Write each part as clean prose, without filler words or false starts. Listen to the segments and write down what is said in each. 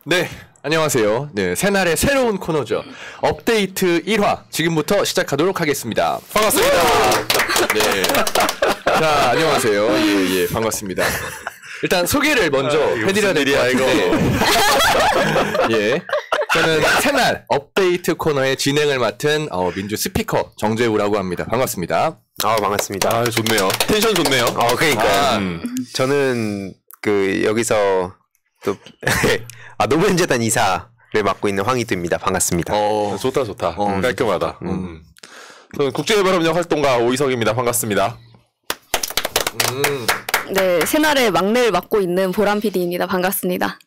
네, 안녕하세요. 네, 새날의 새로운 코너죠. 업데이트 1화 지금부터 시작하도록 하겠습니다. 반갑습니다. 네. 자, 안녕하세요. 예, 반갑습니다. 일단 소개를 먼저 해드려야 될 것 같은데 예, 저는 새날 업데이트 코너의 진행을 맡은 민주 스피커 정재우라고 합니다. 반갑습니다. 반갑습니다. 아, 좋네요. 텐션 좋네요. 그러니까요. 저는 여기서 또 노무현재단 이사를 맡고 있는 황희두입니다. 반갑습니다. 좋다. 깔끔하다. 저는 국제발언력 활동가 오이석입니다. 반갑습니다. 네, 새날의 막내를 맡고 있는 보람 PD입니다. 반갑습니다.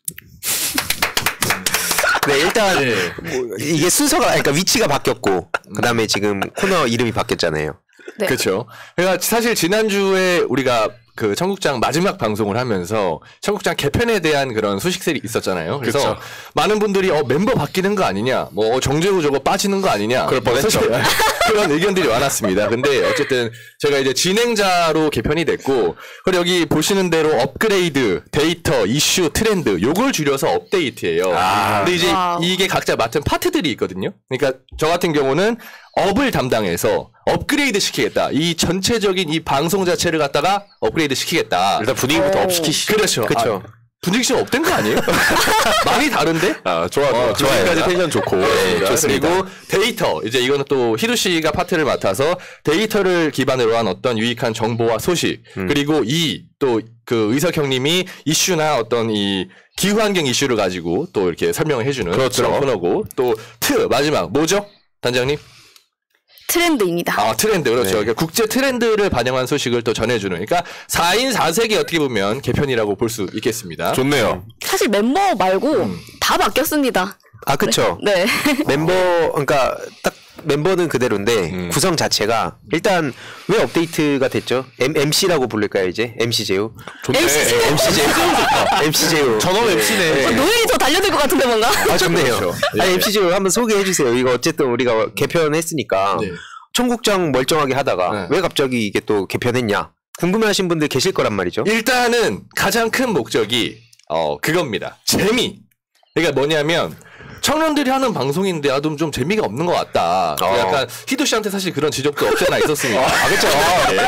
네, 일단 이게 순서가 그러니까 위치가 바뀌었고 그다음에 지금 코너 이름이 바뀌었잖아요. 네. 그렇죠. 그러니까 사실 지난주에 우리가 그 청국장 마지막 방송을 하면서 청국장 개편에 대한 그런 소식들이 있었잖아요. 그래서 그쵸. 많은 분들이 멤버 바뀌는 거 아니냐, 뭐 정재우 저거 빠지는 거 아니냐, 그럴 뻔했죠. 그런 의견들이 많았습니다. 근데 어쨌든 제가 이제 진행자로 개편이 됐고, 그리고 여기 보시는 대로 업그레이드, 데이터, 이슈, 트렌드 요걸 줄여서 업데이트예요. 근데 이제 이게 각자 맡은 파트들이 있거든요. 그러니까 저 같은 경우는 업을 담당해서 업그레이드 시키겠다. 이 전체적인 이 방송 자체를 갖다가 업그레이드 시키겠다. 일단 분위기부터 업 시키시죠. 그렇죠. 그렇죠. 분위기 좀 업된 거 아니에요? 많이 다른데? 좋아요. 지금까지 텐션 좋고. 네, 좋습니다. 그리고 데이터. 이제 이거는 또 희두 씨가 파트를 맡아서 데이터를 기반으로 한 어떤 유익한 정보와 소식. 그리고 또 그 의석 형님이 이슈나 어떤 이 기후환경 이슈를 가지고 또 이렇게 설명을 해주는 그렇죠. 그런 코너고, 또 마지막 뭐죠? 단장님? 트렌드입니다. 트렌드. 그렇죠. 네. 그러니까 국제 트렌드를 반영한 소식을 또 전해주는. 그러니까 4인 4색이 어떻게 보면 개편이라고 볼 수 있겠습니다. 좋네요. 사실 멤버 말고 다 바뀌었습니다. 그쵸. 네. 그러니까 딱 멤버는 그대로인데 구성 자체가 일단 왜 업데이트가 됐죠? MC라고 부를까요 이제? MC 제우. 좋네. MC 제우. 전업 MC네. 노예이 더 달려들 것 같은데 뭔가? 좋네요. 그렇죠. MC 제우 한번 소개해 주세요. 이거 어쨌든 우리가 개편했으니까 네. 청국장 멀쩡하게 하다가 왜 갑자기 이게 또 개편했냐? 궁금해하신 분들 계실 거란 말이죠. 일단은 가장 큰 목적이 그겁니다. 재미. 그러니까 뭐냐면 청년들이 하는 방송인데 좀 재미가 없는 것 같다. 약간 희두 씨한테 사실 그런 지적도 없잖아 있었으니까. 그렇죠.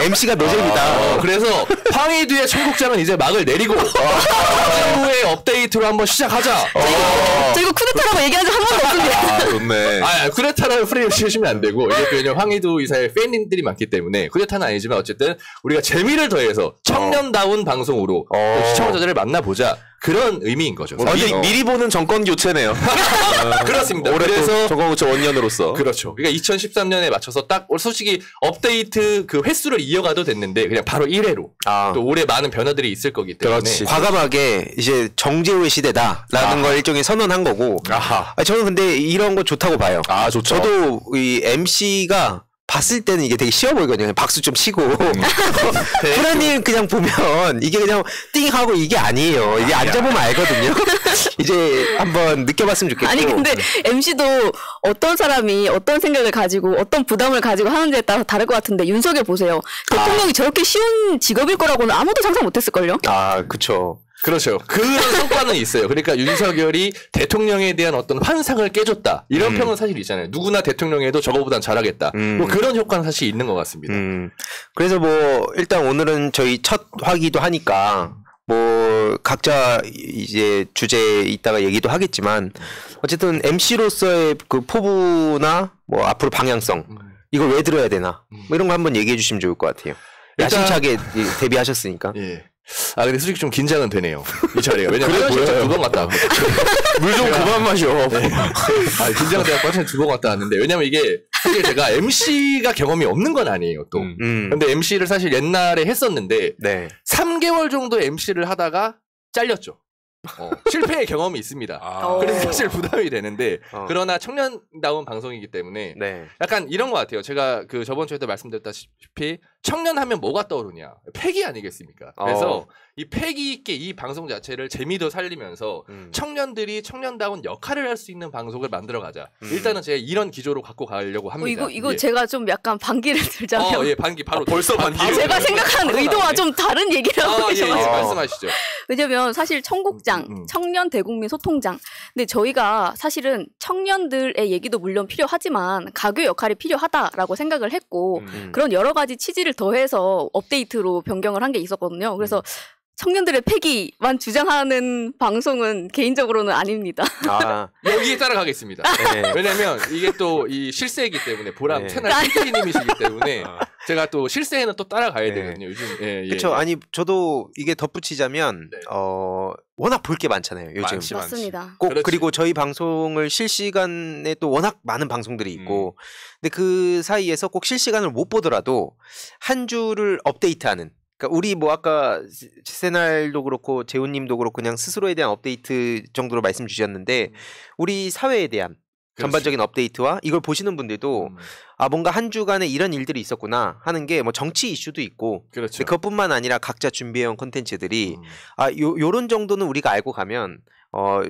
MC가 노잼이다. 그래서 황희두의 청국장은 이제 막을 내리고 후의 업데이트로 한번 시작하자. 저 이거 쿠데타라고 얘기한 적 한 번도 없습니다. 좋네. 쿠데타라는 프레임을 씌우시면 안 되고, 이게 왜냐면 황희두 이사의 팬님들이 많기 때문에 쿠데타는 아니지만 어쨌든 우리가 재미를 더해서 청년다운 방송으로 또 시청자들을 만나보자. 그런 의미인 거죠. 미리 보는 정권 교체네요. 그렇습니다. 올해 그래서 정권 교체 원년으로서. 그렇죠. 그러니까 2013년에 맞춰서 딱 솔직히 업데이트 그 횟수를 이어가도 됐는데 그냥 바로 1회로 또 올해 많은 변화들이 있을 거기 때문에. 그렇지. 과감하게 이제 정재우의 시대다라는 걸 일종의 선언한 거고. 저는 근데 이런 거 좋다고 봐요. 좋죠. 저도 이 MC가 봤을 때는 이게 되게 쉬워 보이거든요. 그냥 박수 좀 치고. 프라님 그냥 보면 이게 그냥 띵하고 이게 아니에요. 이게 앉아보면 알거든요. 이제 한번 느껴봤으면 좋겠고. 아니 근데 MC도 어떤 사람이 어떤 생각을 가지고 어떤 부담을 가지고 하는지에 따라서 다를 것 같은데 윤석열 보세요. 대통령이 저렇게 쉬운 직업일 거라고는 아무도 상상 못했을걸요? 그쵸. 그렇죠. 그런 성과는 있어요. 그러니까 윤석열이 대통령에 대한 어떤 환상을 깨줬다. 이런 평은 사실 있잖아요. 누구나 대통령에도 저거보단 잘하겠다. 뭐 그런 효과는 사실 있는 것 같습니다. 그래서 뭐 일단 오늘은 저희 첫 화기도 하니까 뭐 각자 이제 주제에 있다가 얘기도 하겠지만 어쨌든 MC로서의 그 포부나 뭐 앞으로 방향성 이걸 왜 들어야 되나 뭐 이런 거 한번 얘기해 주시면 좋을 것 같아요. 야심차게 데뷔하셨으니까. 예. 근데 솔직히 좀 긴장은 되네요. 이 자리가. 왜냐면 화장실 2번 갔다 왔거든요. 물 좀 그만 마셔. 긴장돼서 화장실 2번 갔다 왔는데, 왜냐면 이게 사실 제가 MC가 경험이 없는 건 아니에요, 또. 근데 MC를 사실 옛날에 했었는데 3개월 정도 MC를 하다가 잘렸죠. 실패의 경험이 있습니다. 그래서 사실 부담이 되는데 그러나 청년다운 방송이기 때문에 약간 이런 것 같아요. 제가 그 저번 주에도 말씀드렸다시피 청년하면 뭐가 떠오르냐? 패기 아니겠습니까? 그래서 이 패기 있게 이 방송 자체를 재미도 살리면서 청년들이 청년다운 역할을 할 수 있는 방송을 만들어가자. 일단은 제가 이런 기조로 갖고 가려고 합니다. 이거 제가 좀 약간 반기를 들자면 반기 바로 벌써 반기. 제가 생각하는 의도와 좀 다른 얘기를 하고 계셔가지고 말씀하시죠. 왜냐면 사실 청국장, 청년 대국민 소통장. 근데 저희가 사실은 청년들의 얘기도 물론 필요하지만 가교 역할이 필요하다라고 생각을 했고 그런 여러 가지 취지를 더해서 업데이트로 변경을 한 게 있었거든요. 그래서 청년들의 폐기만 주장하는 방송은 개인적으로는 아닙니다. 여기에 따라가겠습니다. 네. 왜냐면 이게 또 이 실세이기 때문에 보람 채널 PD님이시기 때문에 제가 또 실세에는 또 따라가야 되거든요. 요즘. 그렇죠. 아니 저도 이게 덧붙이자면 워낙 볼 게 많잖아요. 요즘. 맞습니다. 꼭 그리고 저희 방송을 실시간에 또 워낙 많은 방송들이 있고 근데 그 사이에서 꼭 실시간을 못 보더라도 한 주를 업데이트하는 그러니까 우리 뭐 아까 세날도 그렇고 재훈님도 그렇고 그냥 스스로에 대한 업데이트 정도로 말씀 주셨는데 우리 사회에 대한 전반적인 업데이트와 이걸 보시는 분들도 뭔가 한 주간에 이런 일들이 있었구나 하는 게 뭐 정치 이슈도 있고 그렇죠. 그것뿐만 아니라 각자 준비해온 콘텐츠들이 요런 정도는 우리가 알고 가면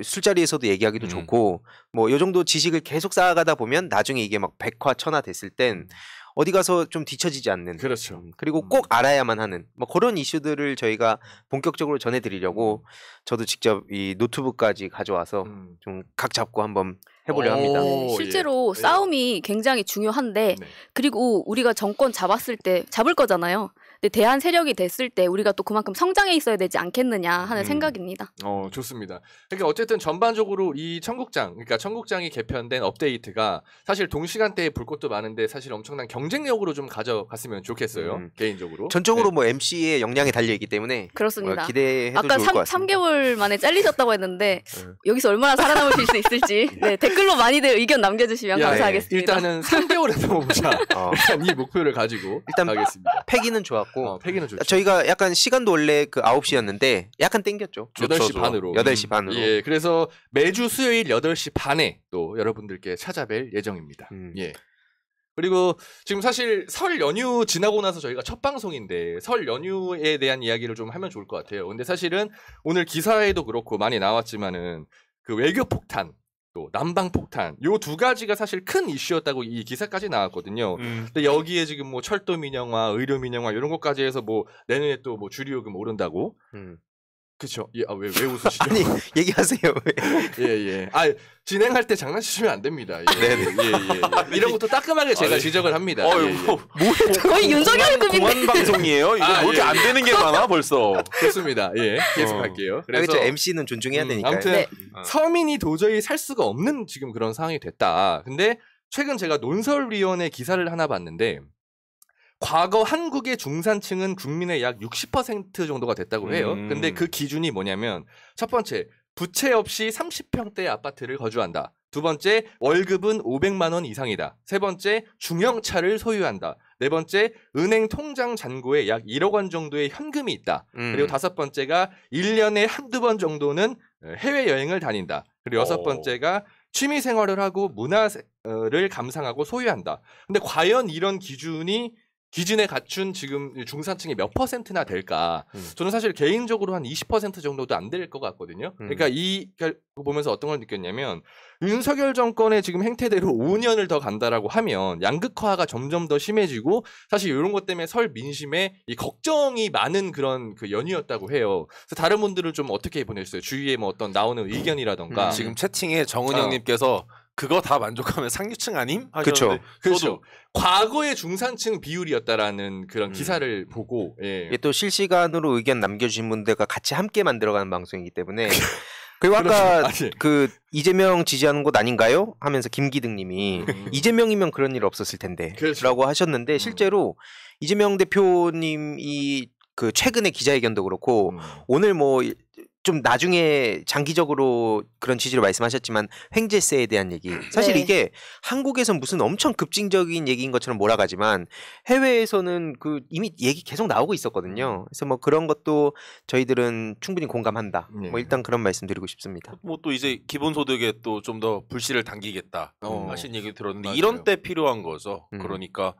술자리에서도 얘기하기도 좋고 뭐 요 정도 지식을 계속 쌓아가다 보면 나중에 이게 막 100화 1000화 됐을 땐 어디 가서 좀 뒤처지지 않는 그렇죠. 그리고 꼭 알아야만 하는 뭐 그런 이슈들을 저희가 본격적으로 전해드리려고 저도 직접 이 노트북까지 가져와서 좀 각 잡고 한번 해보려 합니다. 실제로 싸움이 굉장히 중요한데 그리고 우리가 정권 잡았을 때 잡을 거잖아요. 근데 대한 세력이 됐을 때 우리가 또 그만큼 성장해 있어야 되지 않겠느냐 하는 생각입니다. 좋습니다. 그러니까 어쨌든 전반적으로 이 청국장, 그러니까 청국장이 개편된 업데이트가 사실 동시간대에 볼 것도 많은데 사실 엄청난 경쟁력으로 좀 가져갔으면 좋겠어요. 개인적으로. 전적으로 뭐 MC의 역량에 달려있기 때문에 그렇습니다. 기대해도 아까 좋을 것 같습니다. 3개월 만에 잘리셨다고 했는데 여기서 얼마나 살아남으실 수 있을지 댓글로 많이들 의견 남겨주시면 감사하겠습니다. 일단은 3개월에 넘어보자. 일단 이 목표를 가지고 가겠습니다. 패기는 좋았고 패기는 좋죠. 저희가 약간 시간도 원래 그 9시였는데 약간 땡겼죠. 8시 반으로. 8시 반으로. 예, 그래서 매주 수요일 8시 반에 또 여러분들께 찾아뵐 예정입니다. 예. 그리고 지금 사실 설 연휴 지나고 나서 저희가 첫 방송인데 설 연휴에 대한 이야기를 좀 하면 좋을 것 같아요. 근데 사실은 오늘 기사에도 그렇고 많이 나왔지만은 그 외교 폭탄 또 남방 폭탄 요 두 가지가 사실 큰 이슈였다고 이 기사까지 나왔거든요. 근데 여기에 지금 뭐 철도 민영화, 의료 민영화 이런 것까지 해서 뭐 내년에 또 뭐 주류요금 오른다고. 그쵸? 예, 왜 웃으시죠? 아니 얘기하세요. 예. 진행할 때 장난치시면 안 됩니다. 예. 이런 것도 따끔하게 제가 지적을 합니다. 거의 윤석열급인데. 공안 방송이에요? 이거 뭐 이렇게 안 되는 게 많아 벌써. 좋습니다. 예, 계속할게요. 그래서 MC는 존중해야 되니까요. 아무튼 서민이 도저히 살 수가 없는 지금 그런 상황이 됐다. 근데 최근 제가 논설위원회 기사를 하나 봤는데 과거 한국의 중산층은 국민의 약 60% 정도가 됐다고 해요. 근데 그 기준이 뭐냐면 첫 번째, 부채 없이 30평대 아파트를 거주한다. 두 번째, 월급은 500만 원 이상이다. 세 번째, 중형차를 소유한다. 네 번째, 은행 통장 잔고에 약 1억 원 정도의 현금이 있다. 그리고 다섯 번째가 1년에 한두 번 정도는 해외여행을 다닌다. 그리고 여섯 번째가 취미 생활을 하고 문화를 감상하고 소유한다. 근데 과연 이런 기준에 갖춘 지금 중산층이 몇 %나 될까? 저는 사실 개인적으로 한 20% 정도도 안 될 것 같거든요. 그러니까 이걸 보면서 어떤 걸 느꼈냐면 윤석열 정권의 지금 행태대로 5년을 더 간다라고 하면 양극화가 점점 더 심해지고 사실 이런 것 때문에 설 민심에 이 걱정이 많은 그런 그 연휴였다고 해요. 그래서 다른 분들은 좀 어떻게 보냈어요? 주위에 뭐 어떤 나오는 의견이라던가 지금 채팅에 정은영님께서 그거 다 만족하면 상류층 아님? 그렇죠. 그렇죠. 과거의 중산층 비율이었다라는 그런 기사를 보고 이게 또 실시간으로 의견 남겨주신 분들과 같이 함께 만들어가는 방송이기 때문에 그리고 아까 그 이재명 지지하는 곳 아닌가요? 하면서 김기등님이 이재명이면 그런 일 없었을 텐데 라고 하셨는데 실제로 이재명 대표님이 그 최근에 기자회견도 그렇고 오늘 뭐 좀 나중에 장기적으로 그런 취지로 말씀하셨지만 횡재세에 대한 얘기 사실 이게 한국에선 무슨 엄청 급진적인 얘기인 것처럼 몰아가지만 해외에서는 그 이미 얘기 계속 나오고 있었거든요. 그래서 뭐 그런 것도 저희들은 충분히 공감한다. 뭐 일단 그런 말씀드리고 싶습니다. 뭐 또 이제 기본소득에 또 좀 더 불씨를 당기겠다 하신 얘기 들었는데 이런 때 필요한 거죠. 그러니까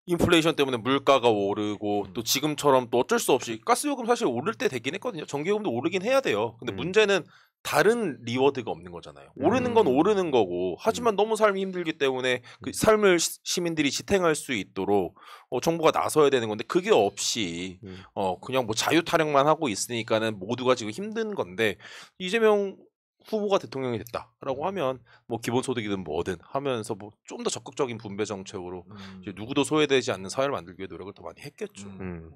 인플레이션 때문에 물가가 오르고 또 지금처럼 또 어쩔 수 없이 가스요금 사실 오를 때 되긴 했거든요. 전기요금도 오르긴 해야 돼요. 근데 문제는 다른 리워드가 없는 거잖아요. 오르는 건 오르는 거고 하지만 너무 삶이 힘들기 때문에 그 삶을 시민들이 지탱할 수 있도록 정부가 나서야 되는 건데 그게 없이 그냥 뭐 자유 타령만 하고 있으니까는 모두가 지금 힘든 건데 이재명 후보가 대통령이 됐다라고 하면 뭐 기본소득이든 뭐든 하면서 뭐 좀 더 적극적인 분배 정책으로 이제 누구도 소외되지 않는 사회를 만들기 위해 노력을 더 많이 했겠죠.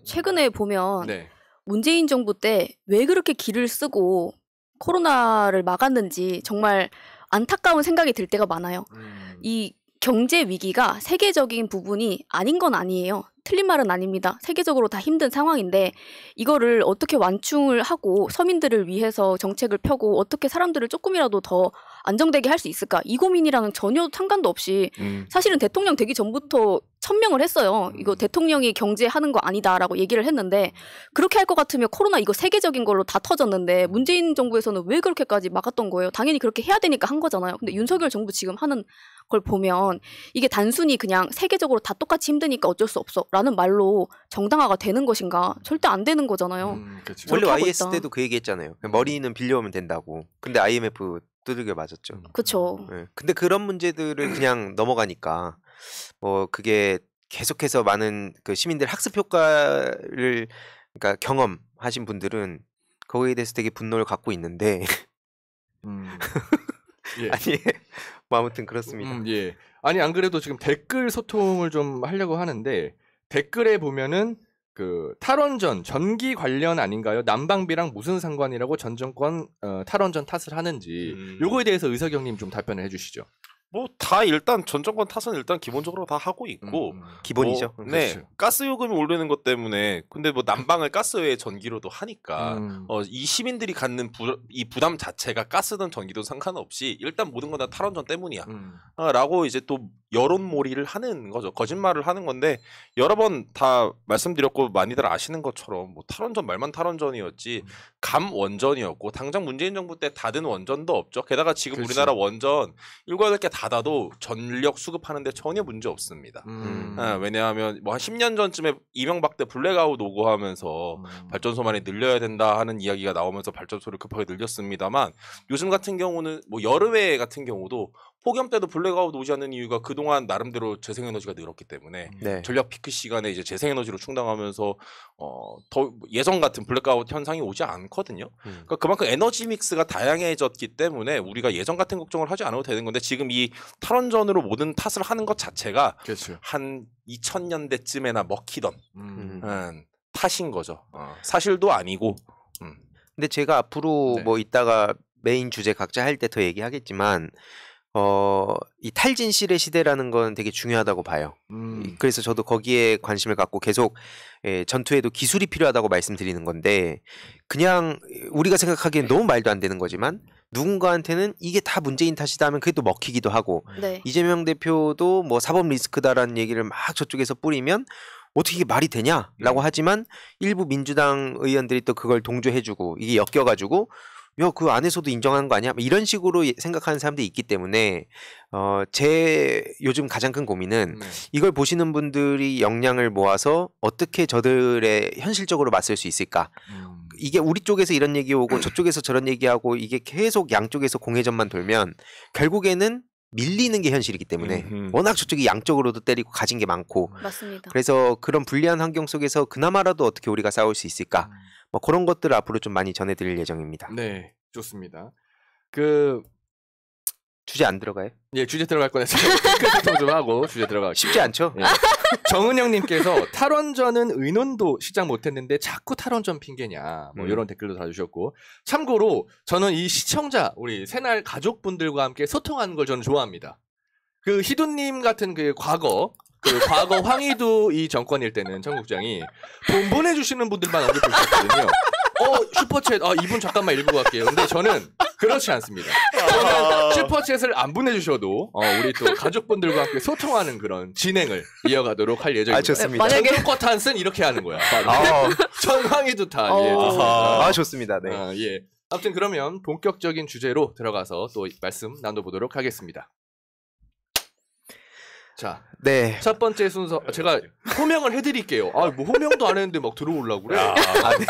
최근에 보면 문재인 정부 때 왜 그렇게 기를 쓰고 코로나를 막았는지 정말 안타까운 생각이 들 때가 많아요. 이 경제 위기가 세계적인 부분이 아닌 건 아니에요. 틀린 말은 아닙니다. 세계적으로 다 힘든 상황인데 이거를 어떻게 완충을 하고 서민들을 위해서 정책을 펴고 어떻게 사람들을 조금이라도 더 안정되게 할 수 있을까? 이 고민이랑은 전혀 상관도 없이 사실은 대통령 되기 전부터 천명을 했어요. 이거 대통령이 경제하는 거 아니다라고 얘기를 했는데 그렇게 할 것 같으면 코로나 이거 세계적인 걸로 다 터졌는데 문재인 정부에서는 왜 그렇게까지 막았던 거예요? 당연히 그렇게 해야 되니까 한 거잖아요. 근데 윤석열 정부 지금 하는 걸 보면 이게 단순히 그냥 세계적으로 다 똑같이 힘드니까 어쩔 수 없어 라는 말로 정당화가 되는 것인가? 절대 안 되는 거잖아요. 그렇죠. 원래 YS 때도 그 얘기 했잖아요. 머리는 빌려오면 된다고. 근데 IMF 두들겨 맞았죠. 그렇죠. 네. 근데 그런 문제들을 그냥 넘어가니까 그게 계속해서 많은 그 시민들 학습 효과를 그러니까 경험하신 분들은 거기에 대해서 되게 분노를 갖고 있는데 예. 아니 뭐 아무튼 그렇습니다. 예. 아니 안 그래도 지금 댓글 소통을 좀 하려고 하는데 댓글에 보면은 그 탈원전 전기 관련 아닌가요? 난방비랑 무슨 상관이라고 전 정권 탈원전 탓을 하는지 요거에 대해서 의석영님 좀 답변을 해주시죠. 뭐 다 일단 전 정권 탓은 일단 기본적으로 다 하고 있고 기본이죠. 네, 그렇죠. 가스 요금이 오르는 것 때문에 근데 뭐 난방을 가스 외에 전기로도 하니까 이 시민들이 갖는 이 부담 자체가 가스든 전기든 상관없이 일단 모든 건 다 탈원전 때문이야. 라고 이제 또 여론몰이를 하는 거죠. 거짓말을 하는 건데 여러 번 다 말씀드렸고 많이들 아시는 것처럼 뭐 탈원전 말만 탈원전이었지 감 원전이었고 당장 문재인 정부 때 닫은 원전도 없죠. 게다가 지금 그렇지. 우리나라 원전 7-8개 닫아도 전력 수급하는데 전혀 문제 없습니다. 왜냐하면 뭐 한 10년 전쯤에 이명박 때 블랙아웃 오고 하면서 발전소 많이 늘려야 된다 하는 이야기가 나오면서 발전소를 급하게 늘렸습니다만 요즘 같은 경우는 뭐 여름에 같은 경우도 폭염 때도 블랙아웃 오지 않는 이유가 그동안 나름대로 재생에너지가 늘었기 때문에 전력 피크 시간에 이제 재생에너지로 충당하면서 더 예전 같은 블랙아웃 현상이 오지 않거든요. 그러니까 그만큼 에너지 믹스가 다양해졌기 때문에 우리가 예전 같은 걱정을 하지 않아도 되는 건데 지금 이 탈원전으로 모든 탓을 하는 것 자체가 그렇죠. 한 2000년대쯤에나 먹히던 탓인 거죠. 사실도 아니고. 근데 제가 앞으로 뭐 이따가 메인 주제 각자 할 때 더 얘기하겠지만 이 탈진실의 시대라는 건 되게 중요하다고 봐요. 그래서 저도 거기에 관심을 갖고 계속 전투에도 기술이 필요하다고 말씀드리는 건데 그냥 우리가 생각하기엔 너무 말도 안 되는 거지만 누군가한테는 이게 다 문재인 탓이다 하면 그게 또 먹히기도 하고 이재명 대표도 뭐 사법 리스크다라는 얘기를 막 저쪽에서 뿌리면 어떻게 이게 말이 되냐라고 하지만 일부 민주당 의원들이 또 그걸 동조해주고 이게 엮여가지고 야, 그 안에서도 인정하는 거 아니야? 이런 식으로 생각하는 사람들이 있기 때문에 제 요즘 가장 큰 고민은 이걸 보시는 분들이 역량을 모아서 어떻게 저들의 현실적으로 맞설 수 있을까? 이게 우리 쪽에서 이런 얘기 오고 저쪽에서 저런 얘기하고 이게 계속 양쪽에서 공회전만 돌면 결국에는 밀리는 게 현실이기 때문에 워낙 저쪽이 양쪽으로도 때리고 가진 게 많고 맞습니다. 그래서 그런 불리한 환경 속에서 그나마라도 어떻게 우리가 싸울 수 있을까? 뭐 그런 것들을 앞으로 좀 많이 전해드릴 예정입니다. 네, 좋습니다. 그 주제 안 들어가요? 예, 주제 들어갈 거라서 소통 좀 하고 주제 들어가. 쉽지 않죠? 예. 정은영님께서 탈원전은 의논도 시작 못했는데 자꾸 탈원전 핑계냐 뭐 이런 댓글도 달아주셨고 참고로 저는 이 시청자 우리 새날 가족분들과 함께 소통하는 걸 저는 좋아합니다. 그 희두님 같은 그 과거 황희두 이 정권일 때는 청국장이 돈 보내주시는 분들만 언급을 했거든요. 슈퍼챗 이분 잠깐만 읽고 갈게요. 근데 저는 그렇지 않습니다. 저는 슈퍼챗을 안 보내주셔도 우리 또 가족분들과 함께 소통하는 그런 진행을 이어가도록 할 예정입니다. 좋습니다. 만약에 전국과탄은 이렇게 하는 거야. 전황희도 탄. 예, 좋습니다. 좋습니다. 네. 예. 아무튼 그러면 본격적인 주제로 들어가서 또 말씀 나눠보도록 하겠습니다. 자, 네. 첫 번째 순서 제가 호명을 해드릴게요. 아, 뭐 호명도 안 했는데 막 들어오려고 그래.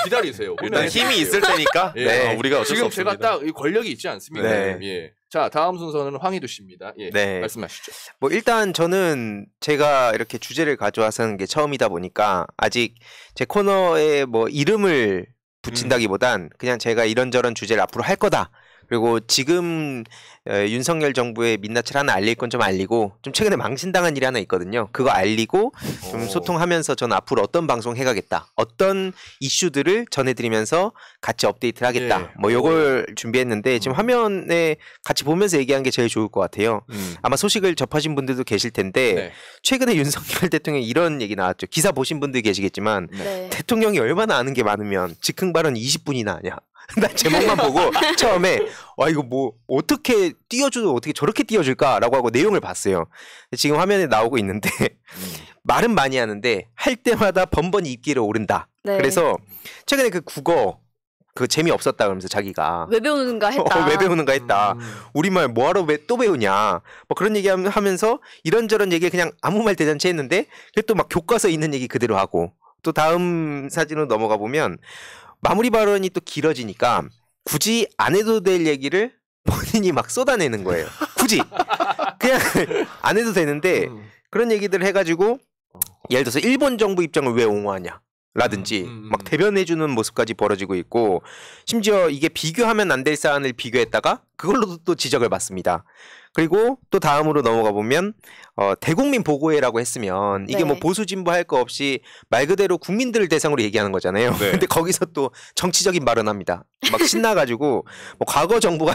기다리세요. 일단 힘이 있을 테니까. 예. 네. 우리가 어쩔 수 지금 없습니다. 제가 딱 권력이 있지 않습니다. 네. 예. 자, 다음 순서는 황희두 씨입니다. 예. 네. 말씀하시죠. 뭐 일단 저는 제가 이렇게 주제를 가져와서 하는 게 처음이다 보니까 아직 제 코너에 뭐 이름을 붙인다기보단 그냥 제가 이런저런 주제를 앞으로 할 거다. 그리고 지금 윤석열 정부의 민낯을 하나 알릴 건 좀 알리고 좀 최근에 망신당한 일이 하나 있거든요. 그거 알리고 좀 소통하면서 저는 앞으로 어떤 방송 해가겠다. 어떤 이슈들을 전해드리면서 같이 업데이트를 하겠다. 예. 뭐 요걸 준비했는데 지금 화면에 같이 보면서 얘기한 게 제일 좋을 것 같아요. 아마 소식을 접하신 분들도 계실 텐데 네. 최근에 윤석열 대통령이 이런 얘기 나왔죠. 기사 보신 분들 계시겠지만 네. 대통령이 얼마나 아는 게 많으면 즉흥 발언 20분이나 하냐. 나 제목만 보고 처음에 와 이거 뭐 어떻게 띄워줘도 어떻게 저렇게 띄워줄까라고 하고 내용을 봤어요. 지금 화면에 나오고 있는데 말은 많이 하는데 할 때마다 번번이 입기를 오른다. 네. 그래서 최근에 그 국어 그 재미없었다 그러면서 자기가 왜 배우는가 했다. 왜 배우는가 했다. 우리말 뭐하러 또 배우냐. 뭐 그런 얘기하면서 이런저런 얘기 그냥 아무 말 대잔치 했는데 또 막 교과서에 있는 얘기 그대로 하고 또 다음 사진으로 넘어가 보면 마무리 발언이 또 길어지니까 굳이 안 해도 될 얘기를 본인이 막 쏟아내는 거예요. 굳이 그냥 안 해도 되는데 그런 얘기들 해가지고 예를 들어서 일본 정부 입장을 왜 옹호하냐 라든지 막 대변해주는 모습까지 벌어지고 있고 심지어 이게 비교하면 안 될 사안을 비교했다가 그걸로도 또 지적을 받습니다. 그리고 또 다음으로 넘어가 보면 대국민 보고회라고 했으면 이게 네. 뭐 보수 진보 할 거 없이 말 그대로 국민들을 대상으로 얘기하는 거잖아요. 네. 근데 거기서 또 정치적인 발언합니다. 막 신나가지고 뭐 과거 정부가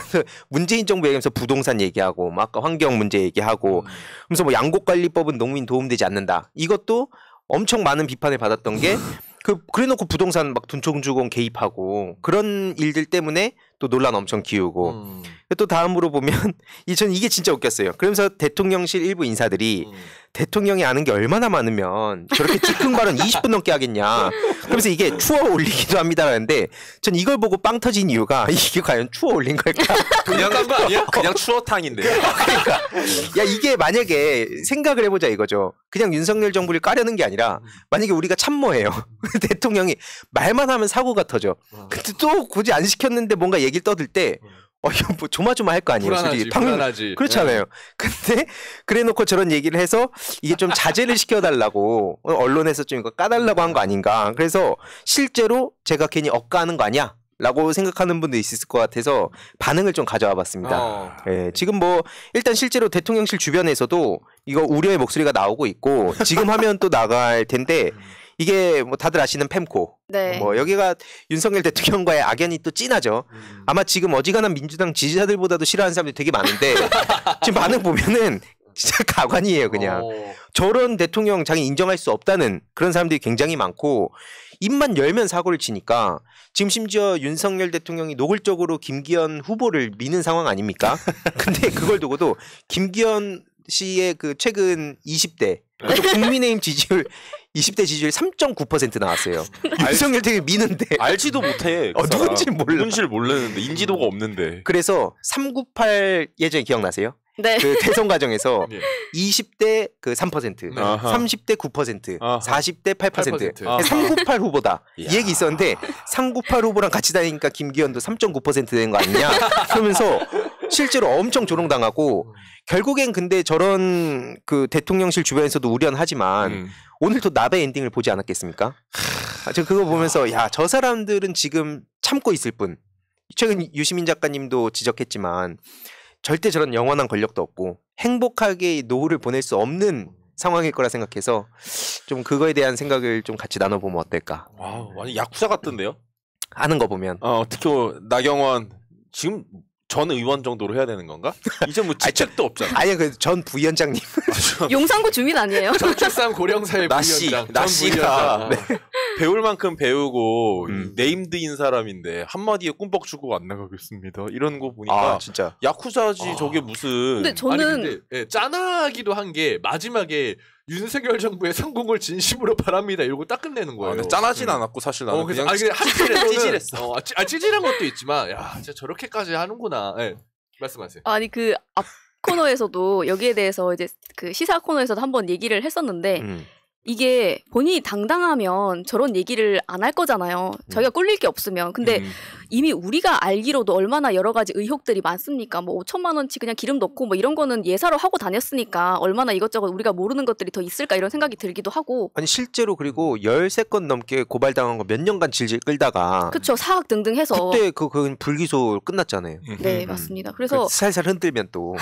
문재인 정부 얘기하면서 부동산 얘기하고 뭐 아까 환경 문제 얘기하고 그래서 뭐 양곡관리법은 농민 도움되지 않는다. 이것도 엄청 많은 비판을 받았던 게 그래놓고 부동산 막 둔촌주공 개입하고 그런 일들 때문에 또 논란 엄청 기우고 또 다음으로 보면 저는 이게 진짜 웃겼어요. 그러면서 대통령실 일부 인사들이 대통령이 아는 게 얼마나 많으면 저렇게 즉흥 발언 20분 넘게 하겠냐. 그러면서 이게 추워 올리기도 합니다라는데 전 이걸 보고 빵 터진 이유가 이게 과연 추워 올린 걸까? 그냥 간 거 아니야? 그냥 추어탕인데. 그러니까 야 이게 만약에 생각을 해보자 이거죠. 그냥 윤석열 정부를 까려는 게 아니라 만약에 우리가 참모예요. 대통령이 말만 하면 사고가 터져. 근데 또 굳이 안 시켰는데 뭔가 얘기를 떠들 때 이거 뭐 조마조마할 거 아니에요. 불안하지. 불안하지. 그렇잖아요. 네. 근데 그래놓고 저런 얘기를 해서 이게 좀 자제를 시켜달라고 언론에서 좀 이거 까달라고 한 거 아닌가. 그래서 실제로 제가 괜히 억까하는 거 아니야? 라고 생각하는 분도 있을 것 같아서 반응을 좀 가져와 봤습니다. 예, 지금 뭐 일단 실제로 대통령실 주변에서도 이거 우려의 목소리가 나오고 있고 지금 하면 또 나갈 텐데 이게 뭐 다들 아시는 펨코. 네. 뭐 여기가 윤석열 대통령과의 악연이 또 진하죠. 아마 지금 어지간한 민주당 지지자들보다도 싫어하는 사람들이 되게 많은데 지금 반응 보면은 진짜 가관이에요, 그냥. 저런 대통령 자기 인정할 수 없다는 그런 사람들이 굉장히 많고 입만 열면 사고를 치니까 지금 심지어 윤석열 대통령이 노골적으로 김기현 후보를 미는 상황 아닙니까? 근데 그걸 두고도 김기현 씨의 그 최근 20대 국민의힘 지지율 20대 지지율 3.9% 나왔어요. 윤석열 되게 미는데 알지도 못해. 누군지 몰라. 누군지를 모르는데 인지도가 없는데. 그래서 398 예전에 기억나세요? 네. 그 대선 과정에서 예. 20대 그 3%, 아하. 30대 9%, 아하. 40대 8%, 아하. 398 후보다. 이 이야. 얘기 있었는데 398 후보랑 같이 다니니까 김기현도 3.9% 된 거 아니냐? 그러면서 실제로 엄청 조롱당하고 결국엔 근데 저런 그 대통령실 주변에서도 우려하지만 오늘도 나베 엔딩을 보지 않았겠습니까? 저 그거 보면서 야, 저 사람들은 지금 참고 있을 뿐. 최근 유시민 작가님도 지적했지만 절대 저런 영원한 권력도 없고 행복하게 노후를 보낼 수 없는 상황일 거라 생각해서 좀 그거에 대한 생각을 좀 같이 나눠보면 어떨까? 와, 완전 야쿠자 같던데요? 하는 거 보면. 특히 나경원 지금 전 의원 정도로 해야 되는 건가? 이제 뭐 직책도 없잖아. 아니요, 그 전 부위원장님. 용산구 주민 아니에요? 정책상 고령사회 부위원장. 나씨가 네. 배울 만큼 배우고 네임드인 사람인데 한마디에 꿈뻑 주고 안 나가겠습니다. 이런 거 보니까 진짜. 야쿠자지 저게 무슨. 근데 저는 아니 근데 예, 짠하기도 한 게 마지막에 윤석열 정부의 성공을 진심으로 바랍니다. 이러고 딱 끝내는 거예요. 근데 짠하진 않았고 사실 나는 그래서 그냥 찌질했어. 찌질한 것도 있지만 야, 진짜 저렇게까지 하는구나. 예. 말씀하세요. 아니 그 코너에서도 여기에 대해서 이제 그 시사 코너에서도 한번 얘기를 했었는데 이게 본인이 당당하면 저런 얘기를 안 할 거잖아요. 저희가 꿀릴 게 없으면. 근데 이미 우리가 알기로도 얼마나 여러 가지 의혹들이 많습니까? 뭐 5천만 원치 그냥 기름 넣고 뭐 이런 거는 예사로 하고 다녔으니까 얼마나 이것저것 우리가 모르는 것들이 더 있을까 이런 생각이 들기도 하고. 아니 실제로 그리고 13건 넘게 고발당한 거 몇 년간 질질 끌다가 그쵸. 사학 등등 해서 그때 그건 불기소 끝났잖아요. 네 맞습니다. 그래서 살살 흔들면 또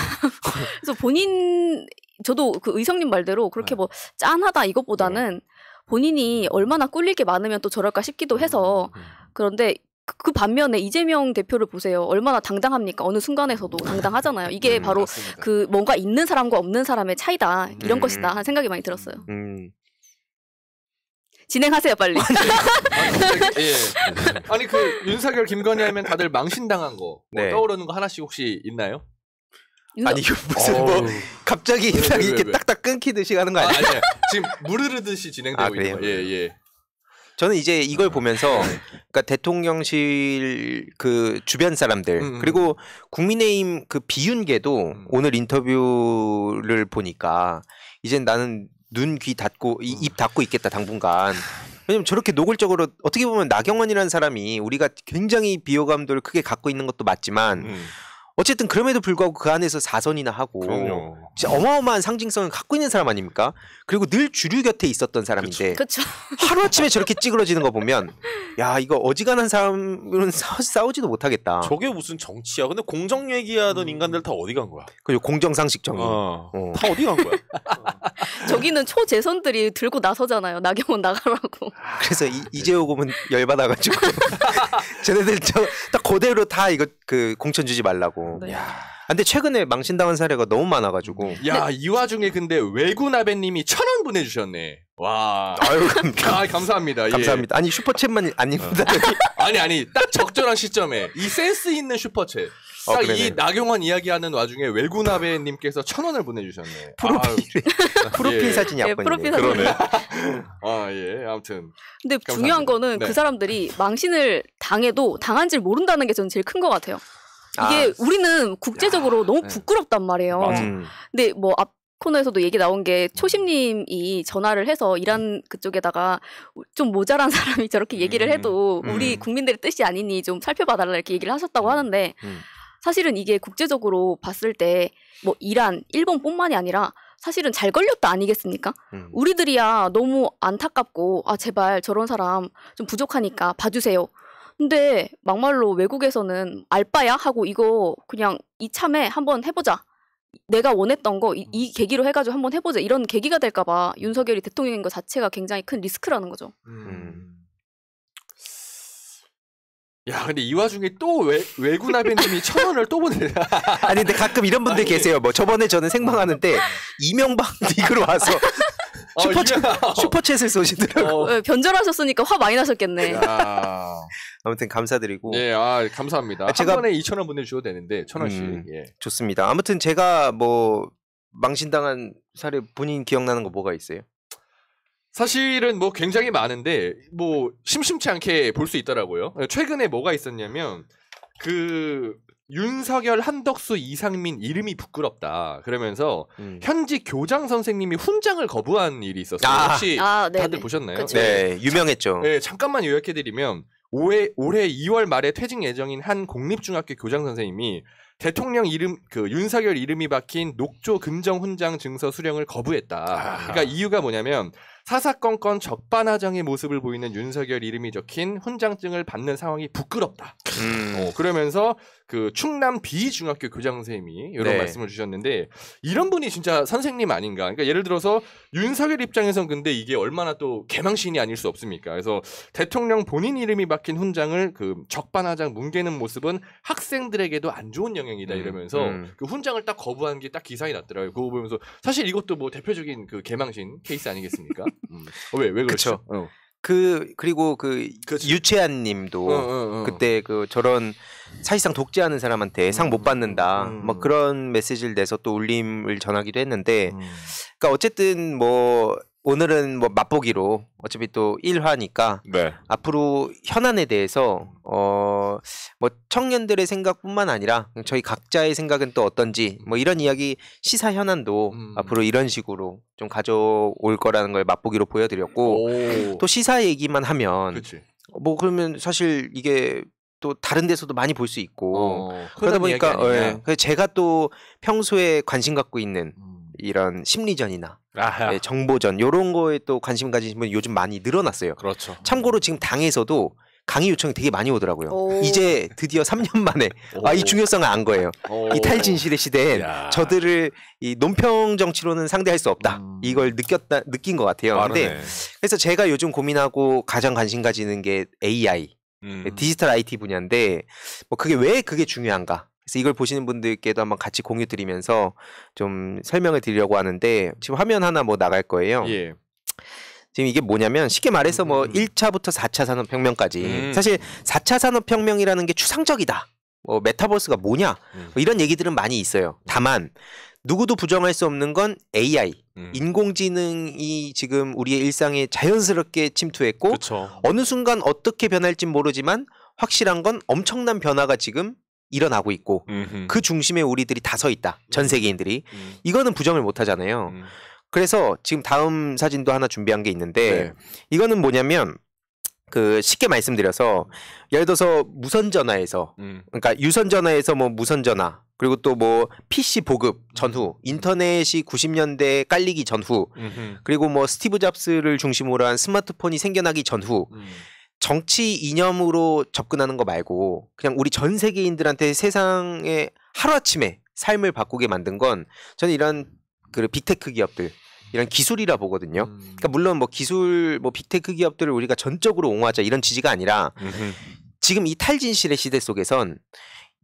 그래서 본인 저도 그 의성님 말대로 그렇게 뭐 짠하다 이것보다는 본인이 얼마나 꿀릴 게 많으면 또 저럴까 싶기도 해서 그런데 그 반면에 이재명 대표를 보세요. 얼마나 당당합니까? 어느 순간에서도 당당하잖아요. 이게 바로 맞습니다. 그 뭔가 있는 사람과 없는 사람의 차이다. 이런 것이다 하는 생각이 많이 들었어요. 진행하세요 빨리. 예. 아니 그 윤석열 김건희 하면 다들 망신당한 거 뭐 떠오르는 거 하나씩 혹시 있나요? 아니 이거 무슨 뭐 갑자기 이렇게 딱딱 끊기듯이 가는 거 아니에요? 아니, 지금 무르르듯이 진행되고 있는 거예요. 예. 저는 이제 이걸 보면서 그러니까 대통령실 그 주변 사람들 그리고 국민의힘 그 비윤계도 오늘 인터뷰를 보니까 이젠 나는 눈, 귀 닫고 입 닫고 있겠다 당분간. 왜냐면 저렇게 노골적으로 어떻게 보면 나경원이라는 사람이 우리가 굉장히 비호감도를 크게 갖고 있는 것도 맞지만 어쨌든 그럼에도 불구하고 그 안에서 4선이나 하고 진짜 어마어마한 상징성을 갖고 있는 사람 아닙니까? 그리고 늘 주류 곁에 있었던 사람인데 그쵸. 하루아침에 저렇게 찌그러지는 거 보면 야 이거 어지간한 사람은 싸우지도 못하겠다. 저게 무슨 정치야. 근데 공정 얘기하던 인간들 다 어디 간 거야? 그리고 공정상식 정의. 다 어디 간 거야? 저기는 초재선들이 들고 나서잖아요. 나경원 나가라고. 그래서 이재호 고문 열받아가지고 쟤네들 딱 그대로 다 이거 그 공천 주지 말라고. 네. 근데 최근에 망신당한 사례가 너무 많아가지고. 야, 이 와중에 근데 외구나베님이 1,000원 보내주셨네. 와. 아유, 감사합니다. 감사합니다. 예. 아니 슈퍼챗만 아닙니다. 아니 딱 적절한 시점에 이 센스 있는 슈퍼챗. 딱 이 나경원 이야기하는 와중에 외구나베님께서 1,000원을 보내주셨네. 프로필 예. 사진이 예, 프로필 사진. 그러네. 예, 아무튼. 근데 감사합니다. 중요한 거는 네. 그 사람들이 망신을 당해도 당한 줄 모른다는 게 저는 제일 큰 것 같아요. 이게 우리는 국제적으로 너무 부끄럽단 말이에요. 근데 뭐 앞 코너에서도 얘기 나온 게 초심님이 전화를 해서 이란 그쪽에다가 좀 모자란 사람이 저렇게 얘기를 해도 우리 국민들의 뜻이 아니니 좀 살펴봐달라 이렇게 얘기를 하셨다고 하는데 사실은 이게 국제적으로 봤을 때 뭐 이란, 일본뿐만이 아니라 사실은 잘 걸렸다 아니겠습니까? 우리들이야 너무 안타깝고 아 제발 저런 사람 좀 부족하니까 봐주세요. 근데 막말로 외국에서는 알바야 하고 이거 그냥 이참에 한번 해보자. 내가 원했던 거 이 계기로 해가지고 한번 해보자. 이런 계기가 될까봐 윤석열이 대통령인 것 자체가 굉장히 큰 리스크라는 거죠. 야, 근데 이 와중에 또 외구나베님이 1,000원을 또 보내. 아니 근데 가끔 이런 분들 계세요. 뭐 저번에 저는 생방하는데 이명박 닉으로 와서 슈퍼챗을 쏘시더라고. 변절하셨으니까 화 많이 나셨겠네. 아무튼 감사드리고. 네, 감사합니다. 제가 한 번에 2,000원 보내주셔도 되는데 1,000원씩. 예. 좋습니다. 아무튼 제가 뭐 망신당한 사례 본인 기억나는 거 뭐가 있어요? 사실은 뭐 굉장히 많은데 뭐 심심치 않게 볼 수 있더라고요. 최근에 뭐가 있었냐면 그 윤석열, 한덕수, 이상민 이름이 부끄럽다. 그러면서 현직 교장 선생님이 훈장을 거부한 일이 있었어요. 혹시 다들 보셨나요? 그쵸. 네, 유명했죠. 네, 잠깐만 요약해드리면 올해 2월 말에 퇴직 예정인 한 공립중학교 교장 선생님이 대통령 이름 윤석열 이름이 박힌 녹조 금정 훈장 증서 수령을 거부했다. 그러니까 이유가 뭐냐면 사사건건 적반하장의 모습을 보이는 윤석열 이름이 적힌 훈장증을 받는 상황이 부끄럽다. 그러면서 그 충남 비중학교 교장 선생님이 이런 말씀을 주셨는데 이런 분이 진짜 선생님 아닌가. 그러니까 예를 들어서 윤석열 입장에선 근데 이게 얼마나 또 개망신이 아닐 수 없습니까. 그래서 대통령 본인 이름이 박힌 훈장을 그 적반하장 뭉개는 모습은 학생들에게도 안 좋은 영향이다 이러면서 그 훈장을 딱 거부한 게 딱 기사에 났더라고요. 그거 보면서 사실 이것도 뭐 대표적인 그 개망신 케이스 아니겠습니까? 왜 그렇죠? 그리고 유채한 님도 그때 그 저런 사실상 독재하는 사람한테 상 못 받는다. 뭐 그런 메시지를 내서 또 울림을 전하기도 했는데 그러니까 어쨌든 뭐 오늘은 뭐 맛보기로 어차피 또 1화니까 네. 앞으로 현안에 대해서 뭐 청년들의 생각뿐만 아니라 저희 각자의 생각은 또 어떤지 뭐 이런 이야기 시사 현안도 앞으로 이런 식으로 좀 가져올 거라는 걸 맛보기로 보여드렸고 또 시사 얘기만 하면 그치. 뭐 그러면 사실 이게 또 다른 데서도 많이 볼 수 있고 그러다 보니까 제가 또 평소에 관심 갖고 있는 이런 심리전이나 정보전 이런 거에 또 관심 가지신 분이 요즘 많이 늘어났어요. 그렇죠. 참고로 지금 당에서도 강의 요청이 되게 많이 오더라고요. 이제 드디어 3년 만에 이 중요성을 안 거예요. 이 탈진실의 시대엔 저들을 이 논평 정치로는 상대할 수 없다. 이걸 느낀 것 같아요. 근데 그래서 제가 요즘 고민하고 가장 관심 가지는 게 AI, 디지털 IT 분야인데 뭐 그게 중요한가? 그래서 이걸 보시는 분들께도 한번 같이 공유 드리면서 좀 설명을 드리려고 하는데 지금 화면 하나 뭐 나갈 거예요. 예. 지금 이게 뭐냐면 쉽게 말해서 뭐 1차부터 4차 산업혁명까지 사실 4차 산업혁명이라는 게 추상적이다. 뭐 메타버스가 뭐냐 뭐 이런 얘기들은 많이 있어요. 다만 누구도 부정할 수 없는 건 AI, 인공지능이 지금 우리의 일상에 자연스럽게 침투했고 그쵸. 어느 순간 어떻게 변할진 모르지만 확실한 건 엄청난 변화가 지금 일어나고 있고 그 중심에 우리들이 다 서 있다. 전 세계인들이. 이거는 부정을 못 하잖아요. 그래서 지금 다음 사진도 하나 준비한 게 있는데 이거는 뭐냐면 그 쉽게 말씀드려서 예를 들어서 무선전화에서 그러니까 유선전화에서 뭐 무선전화 그리고 또 뭐 PC 보급 전후 인터넷이 90년대에 깔리기 전후 그리고 뭐 스티브 잡스를 중심으로 한 스마트폰이 생겨나기 전후 정치 이념으로 접근하는 거 말고 그냥 우리 전 세계인들한테 세상에 하루아침에 삶을 바꾸게 만든 건 저는 이런 그 빅테크 기업들 이런 기술이라 보거든요. 그러니까 물론 뭐 기술 뭐 빅테크 기업들을 우리가 전적으로 옹호하자 이런 취지가 아니라 지금 이 탈진실의 시대 속에선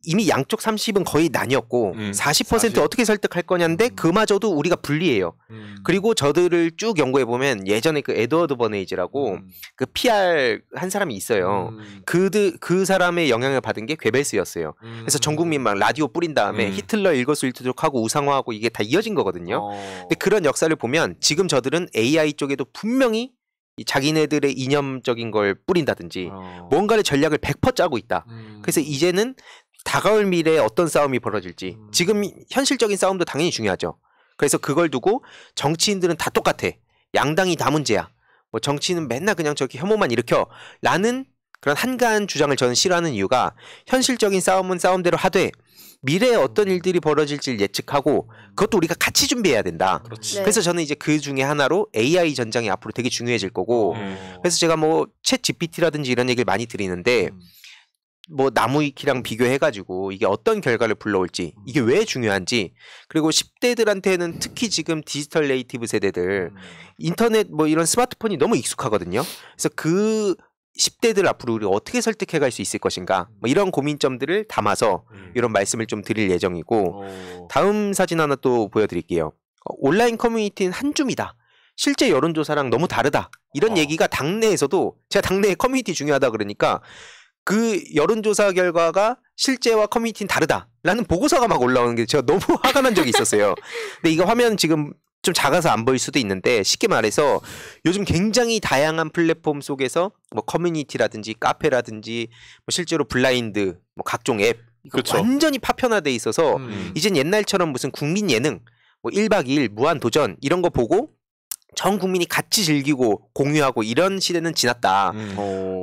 이미 양쪽 30은 거의 나뉘었고 40% 어떻게 설득할 거냐인데 그마저도 우리가 불리해요. 그리고 저들을 쭉 연구해 보면 예전에 그 에드워드 버네이지라고 그 PR 한 사람이 있어요. 그 사람의 영향을 받은 게 괴벨스였어요. 그래서 전 국민 막 라디오 뿌린 다음에 히틀러 일거수일투족하고 우상화하고 이게 다 이어진 거거든요. 근데 그런 역사를 보면 지금 저들은 AI 쪽에도 분명히 이 자기네들의 이념적인 걸 뿌린다든지 뭔가를 전략을 100% 짜고 있다. 그래서 이제는 다가올 미래에 어떤 싸움이 벌어질지 지금 현실적인 싸움도 당연히 중요하죠. 그래서 그걸 두고 정치인들은 다 똑같아. 양당이 다 문제야. 뭐 정치인은 맨날 그냥 저렇게 혐오만 일으켜 라는 그런 한가한 주장을 저는 싫어하는 이유가 현실적인 싸움은 싸움대로 하되 미래에 어떤 일들이 벌어질지를 예측하고 그것도 우리가 같이 준비해야 된다. 네. 그래서 저는 이제 그 중에 하나로 AI 전장이 앞으로 되게 중요해질 거고 그래서 제가 뭐 챗 GPT라든지 이런 얘기를 많이 드리는데 뭐 나무위키랑 비교해가지고 이게 어떤 결과를 불러올지 이게 왜 중요한지 그리고 10대들한테는 특히 지금 디지털 네이티브 세대들 인터넷 뭐 이런 스마트폰이 너무 익숙하거든요. 그래서 그 10대들 앞으로 우리가 어떻게 설득해갈 수 있을 것인가 뭐 이런 고민점들을 담아서 이런 말씀을 좀 드릴 예정이고 다음 사진 하나 또 보여드릴게요. 온라인 커뮤니티는 한 줌이다. 실제 여론조사랑 너무 다르다. 이런 얘기가 당내에서도 제가 당내에 커뮤니티 중요하다 그러니까 그 여론조사 결과가 실제와 커뮤니티는 다르다라는 보고서가 막 올라오는 게 제가 너무 화가 난 적이 있었어요. 근데 이거 화면 지금 좀 작아서 안 보일 수도 있는데 쉽게 말해서 요즘 굉장히 다양한 플랫폼 속에서 뭐 커뮤니티라든지 카페라든지 뭐 실제로 블라인드 뭐 각종 앱 그렇죠. 완전히 파편화돼 있어서 이젠 옛날처럼 무슨 국민 예능 뭐 1박 2일 무한 도전 이런 거 보고 전 국민이 같이 즐기고 공유하고 이런 시대는 지났다.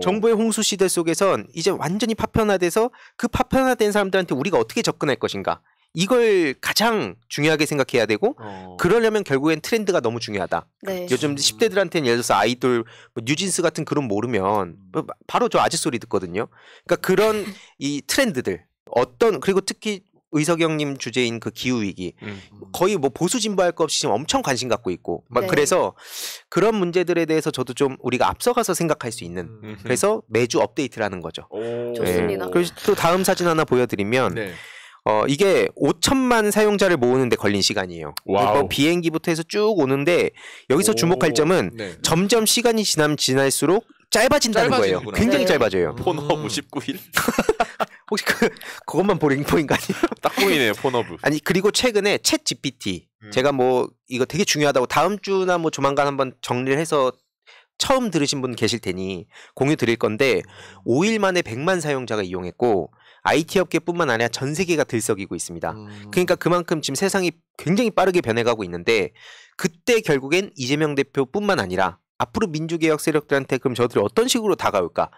정보의 홍수 시대 속에선 이제 완전히 파편화돼서 그 파편화된 사람들한테 우리가 어떻게 접근할 것인가. 이걸 가장 중요하게 생각해야 되고 그러려면 결국엔 트렌드가 너무 중요하다. 네. 요즘 10대들한테는 예를 들어서 아이돌 뭐 뉴진스 같은 그룹 모르면 바로 저 아재 소리 듣거든요. 그러니까 그런 이 트렌드들 어떤 그리고 특히 의석영님 주제인 그 기후위기 거의 뭐 보수 진보할 거 없이 지금 엄청 관심 갖고 있고 막 네. 그래서 그런 문제들에 대해서 저도 좀 우리가 앞서가서 생각할 수 있는 그래서 매주 업데이트를 하는 거죠. 좋습니다. 그래서 또 다음 사진 하나 보여드리면 네. 이게 5천만 사용자를 모으는데 걸린 시간이에요. 뭐 비행기부터 해서 쭉 오는데 여기서 주목할 점은 네. 점점 시간이 지나면 지날수록 짧아진다는 거예요. 굉장히 네. 짧아져요. 폰업 59일? 혹시 그것만 보링포인 거 아니에요? 딱 보이네요, 폰허브. 아니 그리고 최근에 챗 GPT 제가 뭐 이거 되게 중요하다고 다음 주나 뭐 조만간 한번 정리를 해서 처음 들으신 분 계실 테니 공유 드릴 건데 5일 만에 100만 사용자가 이용했고 IT 업계뿐만 아니라 전 세계가 들썩이고 있습니다. 그러니까 그만큼 지금 세상이 굉장히 빠르게 변해가고 있는데 그때 결국엔 이재명 대표뿐만 아니라 앞으로 민주개혁 세력들한테 그럼 저들이 어떤 식으로 다가올까?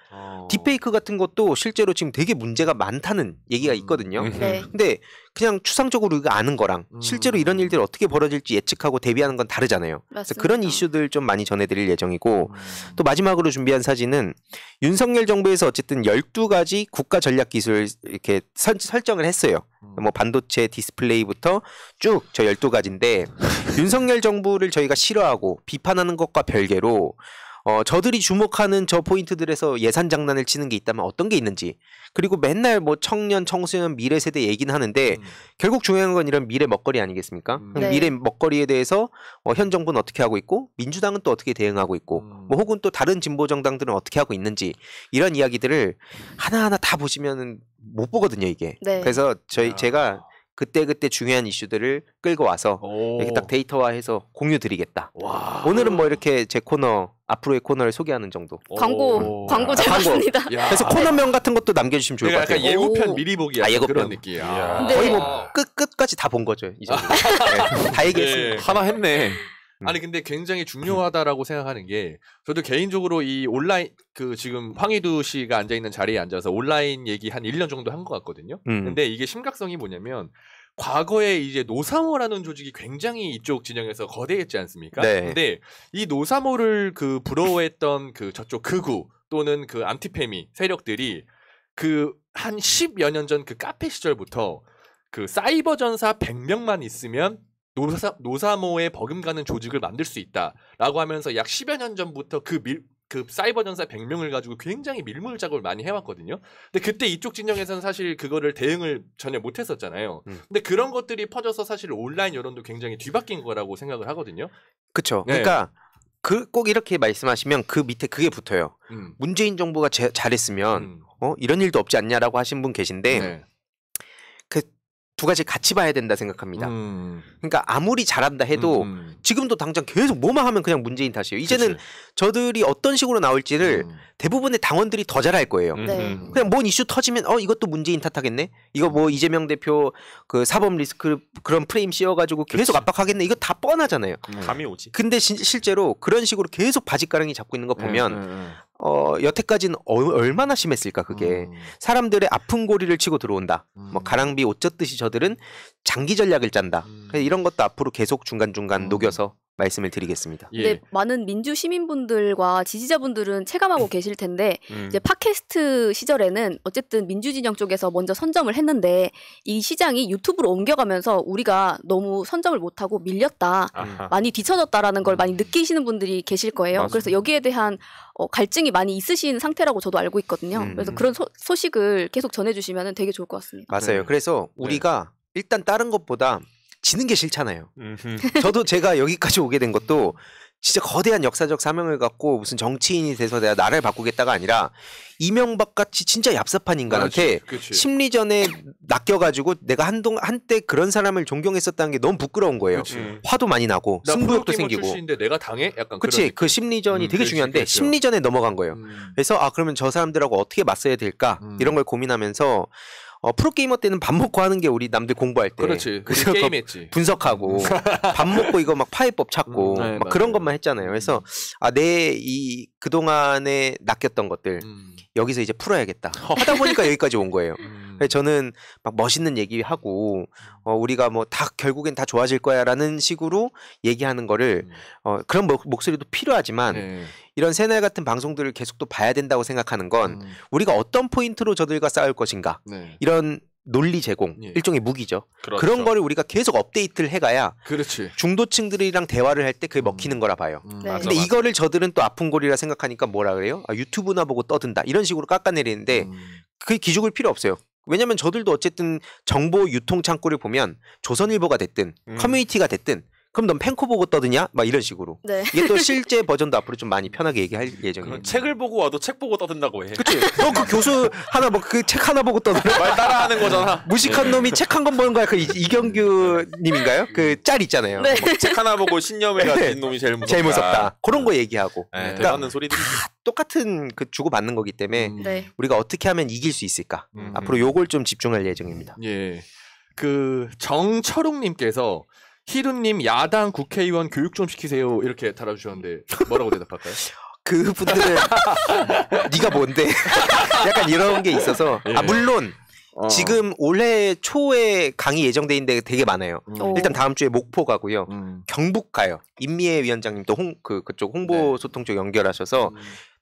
딥페이크 같은 것도 실제로 지금 되게 문제가 많다는 얘기가 있거든요. 네. 근데 그냥 추상적으로 우리가 아는 거랑 실제로 이런 일들이 어떻게 벌어질지 예측하고 대비하는 건 다르잖아요. 그래서 그런 이슈들 좀 많이 전해드릴 예정이고 또 마지막으로 준비한 사진은 윤석열 정부에서 어쨌든 12가지 국가 전략 기술을 이렇게 설정을 했어요. 뭐 반도체 디스플레이부터 쭉 저 12가지인데 윤석열 정부를 저희가 싫어하고 비판하는 것과 별개로 저들이 주목하는 저 포인트들에서 예산 장난을 치는 게 있다면 어떤 게 있는지 그리고 맨날 뭐 청년, 청소년, 미래 세대 얘기는 하는데 결국 중요한 건 이런 미래 먹거리 아니겠습니까? 네. 미래 먹거리에 대해서 현 정부는 어떻게 하고 있고 민주당은 또 어떻게 대응하고 있고 뭐 혹은 또 다른 진보 정당들은 어떻게 하고 있는지 이런 이야기들을 하나하나 다 보시면은 못 보거든요 이게. 네. 그래서 제가 그때 중요한 이슈들을 끌고 와서 이렇게 딱 데이터화해서 공유 드리겠다. 오늘은 뭐 이렇게 제 코너 앞으로의 코너를 소개하는 정도. 광고 잘 봤습니다. 그래서 코너명 같은 것도 남겨주시면 좋을 것 같아요. 약간 예고편 미리 보기 예고편. 그런 느낌. 거의 뭐 끝까지 다 본 거죠. 이 정도. 네, 다 얘기했습니다. 하나 했네. 아니 근데 굉장히 중요하다라고 생각하는 게 저도 개인적으로 이 온라인 지금 황희두 씨가 앉아 있는 자리에 앉아서 온라인 얘기 한 1년 정도 한 것 같거든요. 근데 이게 심각성이 뭐냐면 과거에 이제 노사모라는 조직이 굉장히 이쪽 진영에서 거대했지 않습니까? 네. 근데 이 노사모를 부러워했던 저쪽 극우 또는 안티페미 세력들이 한 10여 년 전 카페 시절부터 사이버 전사 100명만 있으면 노사모에 버금가는 조직을 만들 수 있다라고 하면서 약 10여 년 전부터 사이버 전사 100명을 가지고 굉장히 밀물 작업을 많이 해왔거든요. 근데 그때 이쪽 진영에서는 사실 그거를 대응을 전혀 못했었잖아요. 근데 그런 것들이 퍼져서 사실 온라인 여론도 굉장히 뒤바뀐 거라고 생각을 하거든요. 그렇죠. 네. 그러니까 꼭 이렇게 말씀하시면 그 밑에 그게 붙어요. 문재인 정부가 잘했으면 이런 일도 없지 않냐라고 하신 분 계신데 네. 두 가지 같이 봐야 된다 생각합니다. 그러니까 아무리 잘한다 해도 지금도 당장 계속 뭐만 하면 그냥 문재인 탓이에요. 이제는 그치. 저들이 어떤 식으로 나올지를 대부분의 당원들이 더 잘할 거예요. 네. 그냥 뭔 이슈 터지면 이것도 문재인 탓하겠네. 이거 뭐 이재명 대표 사법 리스크 그런 프레임 씌워가지고 계속 압박하겠네. 이거 다 뻔하잖아요. 감이 오지. 근데 실제로 그런 식으로 계속 바짓가랑이 잡고 있는 거 보면 여태까지는 얼마나 심했을까 그게. 사람들의 아픈 고리를 치고 들어온다. 뭐 가랑비 옷 젖듯이 저들은 장기 전략을 짠다. 이런 것도 앞으로 계속 중간중간 녹여서 말씀을 드리겠습니다. 예. 네, 많은 민주 시민분들과 지지자분들은 체감하고 계실 텐데 이제 팟캐스트 시절에는 어쨌든 민주 진영 쪽에서 먼저 선점을 했는데 이 시장이 유튜브로 옮겨가면서 우리가 너무 선점을 못하고 밀렸다, 많이 뒤쳐졌다라는 걸 많이 느끼시는 분들이 계실 거예요. 맞습니다. 그래서 여기에 대한 갈증이 많이 있으신 상태라고 저도 알고 있거든요. 그래서 그런 소식을 계속 전해주시면 되게 좋을 것 같습니다. 맞아요. 그래서 우리가 일단 다른 것보다 지는 게 싫잖아요. 저도 제가 여기까지 오게 된 것도 진짜 거대한 역사적 사명을 갖고 무슨 정치인이 돼서 내가 나라를 바꾸겠다가 아니라 이명박 같이 진짜 얍삽한 인간한테 그치. 심리전에 낚여가지고 내가 한때 그런 사람을 존경했었다는 게 너무 부끄러운 거예요. 화도 많이 나고 승부욕도 생기고. 출신인데 내가 당해? 약간 그치. 그 심리전이 되게 중요한데 그렇죠. 심리전에 넘어간 거예요. 그래서 그러면 저 사람들하고 어떻게 맞서야 될까 이런 걸 고민하면서 프로게이머 때는 밥 먹고 하는 게 우리 남들 공부할 때. 그렇지. 그래서 게임했지. 분석하고 밥 먹고 이거 막 파해법 찾고 네, 막 그런 것만 했잖아요. 그래서 내 이 그동안에 낚였던 것들 여기서 이제 풀어야겠다. 하다 보니까 여기까지 온 거예요. 그래서 저는 막 멋있는 얘기하고 우리가 뭐 다 결국엔 다 좋아질 거야라는 식으로 얘기하는 거를 그런 목소리도 필요하지만 이런 새날 같은 방송들을 계속 또 봐야 된다고 생각하는 건 우리가 어떤 포인트로 저들과 싸울 것인가 이런 논리 제공 일종의 무기죠. 그렇죠. 그런 거를 우리가 계속 업데이트를 해가야 그렇지. 중도층들이랑 대화를 할 때 그게 먹히는 거라 봐요. 네. 맞아, 근데 이거를 저들은 또 아픈 고리라 생각하니까 뭐라 그래요? 유튜브나 보고 떠든다 이런 식으로 깎아내리는데 그게 기죽을 필요 없어요. 왜냐면 저들도 어쨌든 정보 유통 창구를 보면 조선일보가 됐든 커뮤니티가 됐든 그럼 넌 펜코 보고 떠드냐? 막 이런 식으로. 네. 이게 또 실제 버전도 앞으로 좀 많이 편하게 얘기할 예정이에요. 책을 보고 와도 책 보고 떠든다고 해. 그치? 너 그 교수 하나 뭐 그 책 하나 보고 떠들어? 말 따라하는 거잖아. 무식한 놈이 책 한 권 보는 거야. 그 이경규 님인가요? 그 짤 있잖아요. 네. 책 하나 보고 신념을 가진 놈이 제일 무섭다. 제일 무섭다. 그런 거 얘기하고. 네, 그러니까 대단한 소리들이 똑같은 그 주고 받는 거기 때문에 네. 우리가 어떻게 하면 이길 수 있을까? 앞으로 요걸 좀 집중할 예정입니다. 예. 그 정철웅님께서 희루님 야당 국회의원 교육 좀 시키세요 이렇게 달아주셨는데 뭐라고 대답할까요? 그분들은 네가 뭔데? 약간 이런 게 있어서 예. 물론 지금 올해 초에 강의 예정돼 있는데 되게 많아요. 일단 다음 주에 목포 가고요. 경북 가요. 임미애 위원장님도 그쪽 홍보 소통 쪽 연결하셔서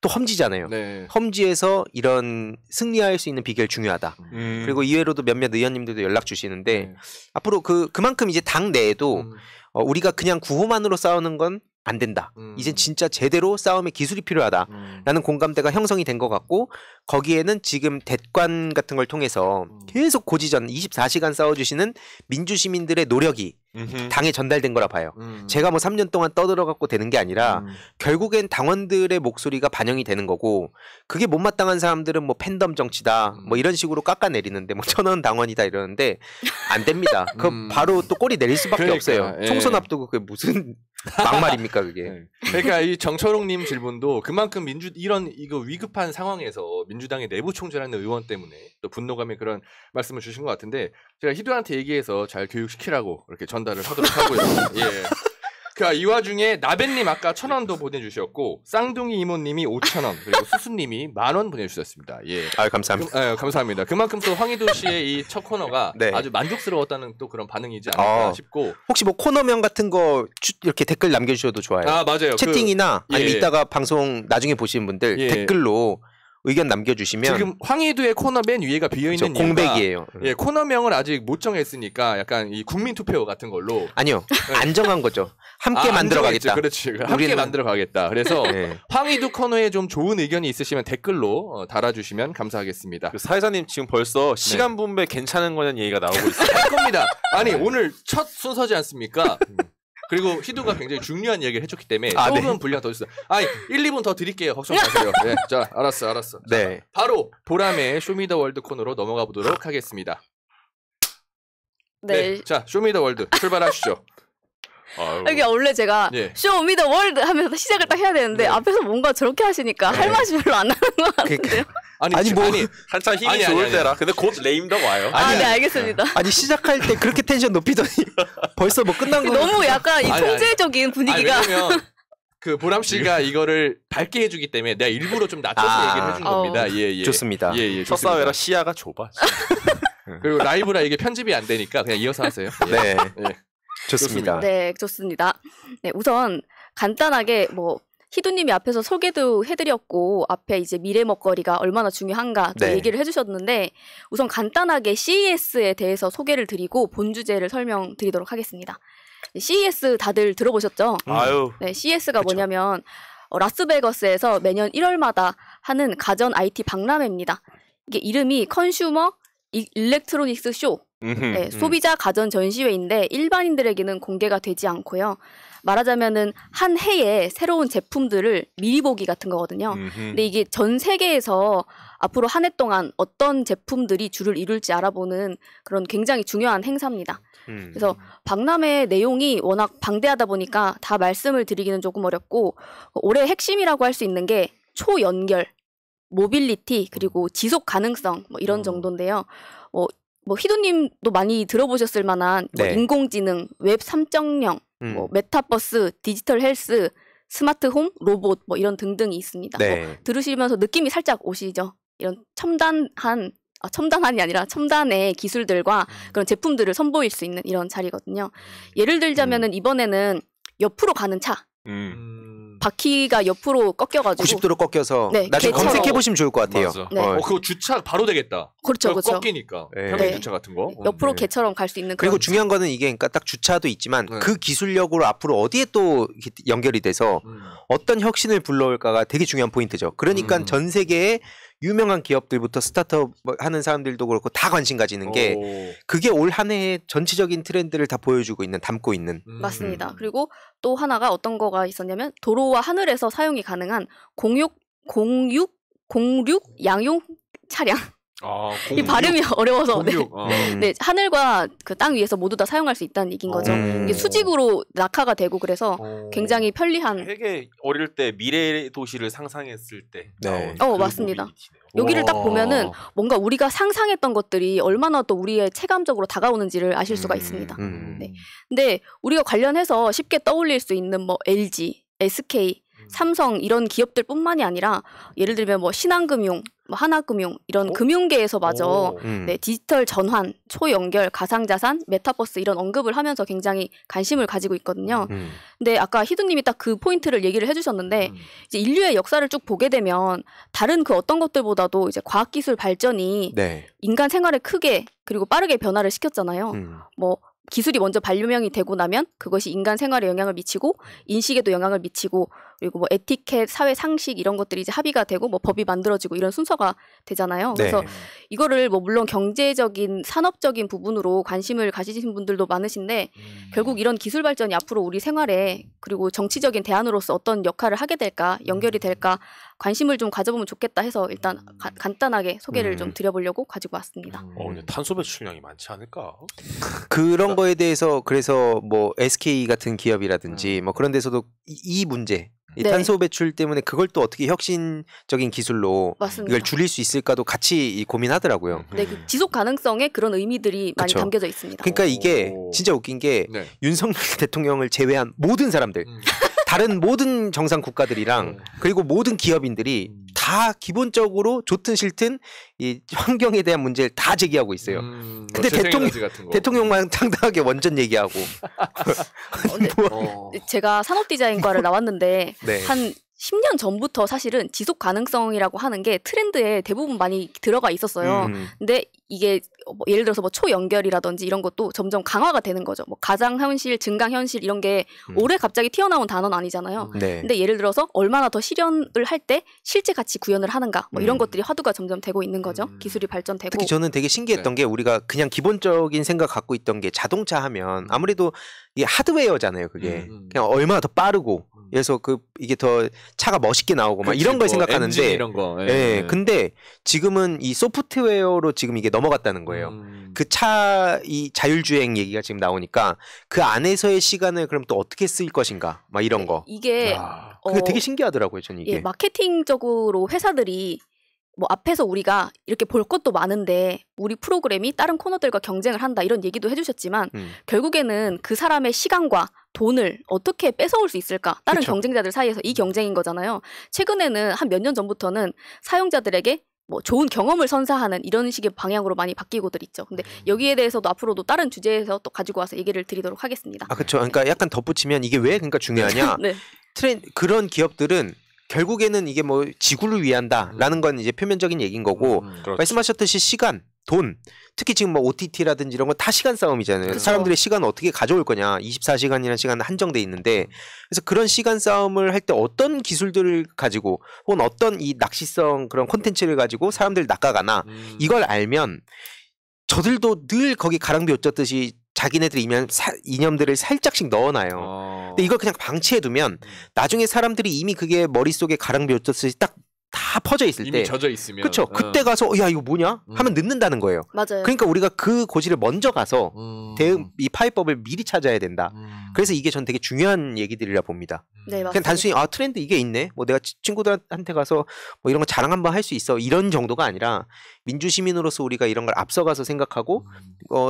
또 험지잖아요. 네. 험지에서 이런 승리할 수 있는 비결 중요하다. 그리고 이외로도 몇몇 의원님들도 연락 주시는데 앞으로 그만큼 이제 당 내에도 우리가 그냥 구호만으로 싸우는 건 안 된다. 이젠 진짜 제대로 싸움의 기술이 필요하다라는 공감대가 형성이 된 것 같고 거기에는 지금 대관 같은 걸 통해서 계속 고지전 24시간 싸워주시는 민주시민들의 노력이 당에 전달된 거라 봐요. 제가 뭐 3년 동안 떠들어갖고 되는 게 아니라 결국엔 당원들의 목소리가 반영이 되는 거고 그게 못마땅한 사람들은 뭐 팬덤 정치다 뭐 이런 식으로 깎아내리는데 뭐 천원 당원이다 이러는데 안 됩니다. 그 바로 또 꼬리 내릴 수밖에 그러니까, 없어요. 예. 총선 앞두고 그게 무슨 막말입니까 그게. 네. 그러니까 이 정철웅님 질문도 그만큼 이거 위급한 상황에서 민주당의 내부 총질하는 의원 때문에 또 분노감에 그런 말씀을 주신 것 같은데 제가 희두한테 얘기해서 잘 교육시키라고 이렇게 전달을 하도록 하고요. 예. 이 와중에 나벤님 아까 1,000원도 보내주셨고 쌍둥이 이모님이 5,000원 그리고 수수님이 10,000원 보내주셨습니다. 예. 감사합니다. 감사합니다. 그만큼 또 황희도 씨의 이 첫 코너가 네. 아주 만족스러웠다는 또 그런 반응이지 않을까 싶고 혹시 뭐 코너명 같은 거 이렇게 댓글 남겨주셔도 좋아요. 아 맞아요. 채팅이나 아니면 예. 이따가 방송 나중에 보시는 분들 예. 댓글로 의견 남겨주시면 지금 황희두의 코너 맨 위에가 비어있는 그렇죠, 공백이에요. 예, 코너명을 아직 못 정했으니까 약간 이 국민투표 같은 걸로 아니요. 안정한 거죠. 함께 만들어가겠다. 그렇지. 함께 만들어가겠다. 그래서 네. 황희두 코너에 좀 좋은 의견이 있으시면 댓글로 달아주시면 감사하겠습니다. 그 사회자님 지금 벌써 시간 분배 괜찮은 거냐는 얘기가 나오고 있어요. 할 겁니다. 아니 오늘 첫 순서지 않습니까? 그리고 희두가 굉장히 중요한 얘기를 해줬기 때문에 조금 분량 더 주세요. 1, 2분 더 드릴게요. 걱정 마세요. 네, 자, 알았어. 네. 자, 바로 보람의 쇼미더월드 코너로 넘어가 보도록 하겠습니다. 네. 자, 쇼미더월드 출발하시죠. 이게 원래 제가 예. 쇼미더월드 하면서 시작을 딱 해야 되는데 앞에서 뭔가 저렇게 하시니까 할 맛이 별로 안 나는 것 같은데요. 아니 한참 힘이 좋을 때라. 근데 곧 레임덕 와요. 네, 알겠습니다. 아니 시작할 때 그렇게 텐션 높이더니 벌써 뭐 끝난 거 너무 약간 이 통제적인 분위기가. 왜냐면 그 보람 씨가 이거를 밝게 해주기 때문에 내가 일부러 좀 낮춰서 얘기를 해준 겁니다. 예. 좋습니다. 예. 첫 사회라 시야가 좁아. 그리고 라이브라 이게 편집이 안 되니까 그냥 이어서 하세요. 네. 예. 좋습니다. 네, 좋습니다. 네, 우선 간단하게 희두님이 앞에서 소개도 해드렸고 앞에 이제 미래 먹거리가 얼마나 중요한가 또 얘기를 해주셨는데 우선 간단하게 CES에 대해서 소개를 드리고 본 주제를 설명드리도록 하겠습니다. CES 다들 들어보셨죠? 네, CES가 그쵸. 뭐냐면 라스베거스에서 매년 1월마다 하는 가전 IT 박람회입니다. 이게 이름이 컨슈머 일렉트로닉스 쇼. 네, 소비자 가전 전시회인데 일반인들에게는 공개가 되지 않고요. 말하자면은 한 해에 새로운 제품들을 미리 보기 같은 거거든요. 근데 이게 전 세계에서 앞으로 한 해 동안 어떤 제품들이 주를 이룰지 알아보는 그런 굉장히 중요한 행사입니다. 그래서 박람회 내용이 워낙 방대하다 보니까 다 말씀을 드리기는 조금 어렵고 올해 핵심이라고 할 수 있는 게 초연결, 모빌리티 그리고 지속 가능성 이런 정도인데요. 희두님도 많이 들어보셨을 만한 인공지능, 웹 3.0, 메타버스, 디지털 헬스, 스마트홈, 로봇 이런 등등이 있습니다. 네. 들으시면서 느낌이 살짝 오시죠? 이런 첨단한이 아니라 첨단의 기술들과 그런 제품들을 선보일 수 있는 이런 자리거든요. 예를 들자면은 이번에는 옆으로 가는 차. 바퀴가 옆으로 꺾여가지고 90도로 꺾여서 나중에 검색해보시면 좋을 것 같아요. 네. 그거 주차 바로 되겠다. 그렇죠. 꺾이니까 평행 주차 같은 거. 옆으로 개처럼 갈 수 있는. 그리고 중요한 거는 이게 그러니까 딱 주차도 있지만 그 기술력으로 앞으로 어디에 또 연결이 돼서 어떤 혁신을 불러올까가 되게 중요한 포인트죠. 그러니까 전 세계의 유명한 기업들부터 스타트업 하는 사람들도 그렇고 다 관심 가지는 게 그게 올 한 해의 전체적인 트렌드를 다 보여주고 있는, 담고 있는. 맞습니다. 그리고 또 하나가 어떤 거가 있었냐면 도로와 하늘에서 사용이 가능한 공육 양용 차량. 이 발음이 어려워서 네, 하늘과 그 땅 위에서 모두 다 사용할 수 있다는 얘기인 거죠. 이게 수직으로 낙하가 되고 그래서 굉장히 편리한. 되게 어릴 때 미래 도시를 상상했을 때. 네. 맞습니다. 여기를 딱 보면은 뭔가 우리가 상상했던 것들이 얼마나 또 우리의 체감적으로 다가오는지를 아실 수가 있습니다. 네. 근데 우리가 관련해서 쉽게 떠올릴 수 있는 뭐 LG, SK, 삼성 이런 기업들뿐만이 아니라 예를 들면 뭐 신한금융, 뭐 하나금융 이런 금융계에서마저 네, 디지털 전환, 초연결, 가상자산, 메타버스 이런 언급을 하면서 굉장히 관심을 가지고 있거든요. 근데 아까 희두님이 딱 그 포인트를 얘기를 해주셨는데 이제 인류의 역사를 쭉 보게 되면 다른 그 어떤 것들보다도 이제 과학기술 발전이 네. 인간 생활에 크게 그리고 빠르게 변화를 시켰잖아요. 뭐 기술이 먼저 발명이 되고 나면 그것이 인간 생활에 영향을 미치고 인식에도 영향을 미치고 그리고 뭐 에티켓, 사회 상식 이런 것들이 이제 합의가 되고 뭐 법이 만들어지고 이런 순서가 되잖아요. 그래서 네. 이거를 뭐 물론 경제적인 산업적인 부분으로 관심을 가지신 분들도 많으신데 결국 이런 기술 발전이 앞으로 우리 생활에 그리고 정치적인 대안으로서 어떤 역할을 하게 될까, 연결이 될까 관심을 좀 가져보면 좋겠다 해서 일단 간단하게 소개를 좀 드려보려고 가지고 왔습니다. 근데 탄소 배출량이 많지 않을까? 그런 거에 대해서 그래서 뭐 SK 같은 기업이라든지 뭐 그런 데서도 이 문제 이 네. 탄소 배출 때문에 그걸 또 어떻게 혁신적인 기술로 맞습니다. 이걸 줄일 수 있을까도 같이 고민하더라고요. 네, 그 지속 가능성에 그런 의미들이 많이 그쵸. 담겨져 있습니다. 그러니까 이게 진짜 웃긴 게 네. 윤석열 대통령을 제외한 모든 사람들 다른 모든 정상 국가들이랑 그리고 모든 기업인들이 다 기본적으로 좋든 싫든 이 환경에 대한 문제를 다 제기하고 있어요. 근데 대통령만 당당하게 원전 얘기하고. 제가 산업디자인과를 나왔는데 네. 한 10년 전부터 사실은 지속 가능성이라고 하는 게 트렌드에 대부분 많이 들어가 있었어요. 근데 이게 뭐 예를 들어서 뭐 초연결이라든지 이런 것도 점점 강화가 되는 거죠. 뭐 가상현실, 증강현실 이런 게 올해 갑자기 튀어나온 단어는 아니잖아요. 네. 근데 예를 들어서 얼마나 더 실현을 할 때 실제 가치 구현을 하는가 뭐 이런 것들이 화두가 점점 되고 있는 거죠. 기술이 발전되고. 특히 저는 되게 신기했던 게 우리가 그냥 기본적인 생각 갖고 있던 게 자동차 하면 아무래도 이게 하드웨어잖아요. 그게 그냥 얼마나 더 빠르고 그래서 이게 더 차가 멋있게 나오고 막 이런 걸 생각하는데 이런 거. 예. 근데 지금은 이 소프트웨어로 지금 이게 넘어갔다는 거예요. 그 차 이 자율주행 얘기가 지금 나오니까 그 안에서의 시간을 그럼 또 어떻게 쓸 것인가 막 이런 거. 이게 그게 되게 신기하더라고요, 저는 이게. 예, 마케팅적으로 회사들이 뭐 앞에서 우리가 이렇게 볼 것도 많은데 우리 프로그램이 다른 코너들과 경쟁을 한다 이런 얘기도 해주셨지만 결국에는 그 사람의 시간과 돈을 어떻게 뺏어올 수 있을까? 다른 그쵸. 경쟁자들 사이에서 이 경쟁인 거잖아요. 최근에는 한 몇 년 전부터는 사용자들에게 뭐 좋은 경험을 선사하는 이런 식의 방향으로 많이 바뀌고들 있죠. 근데 여기에 대해서도 앞으로도 다른 주제에서 또 가지고 와서 얘기를 드리도록 하겠습니다. 아, 그렇죠. 그러니까 약간 덧붙이면 이게 왜 그러니까 중요하냐? 네. 그런 기업들은 결국에는 이게 뭐 지구를 위한다라는 건 이제 표면적인 얘기인 거고 말씀하셨듯이 시간, 돈, 특히 지금 뭐 OTT라든지 이런 건 다 시간 싸움이잖아요. 그쵸. 사람들의 시간을 어떻게 가져올 거냐. 24시간이라는 시간은 한정돼 있는데 그래서 그런 시간 싸움을 할 때 어떤 기술들을 가지고 혹은 어떤 이 낚시성 그런 콘텐츠를 가지고 사람들을 낚아가나 이걸 알면 저들도 늘 거기 가랑비 옷 젖듯이 자기네들 이념들을 살짝씩 넣어놔요. 근데 이걸 그냥 방치해두면 나중에 사람들이 이미 그게 머릿속에 가랑비 옷 젖듯이 딱 다 퍼져 있을 때 이미 젖어 있으면 그렇죠. 그때 가서 야 이거 뭐냐 하면 늦는다는 거예요. 맞아요. 그러니까 우리가 그 고지를 먼저 가서 이 파이법을 미리 찾아야 된다. 그래서 이게 전 되게 중요한 얘기들이라 봅니다. 네, 맞습니다. 그냥 단순히 트렌드 이게 있네. 뭐 내가 친구들한테 가서 뭐 이런 거 자랑 한번 할 수 있어. 이런 정도가 아니라 민주 시민으로서 우리가 이런 걸 앞서가서 생각하고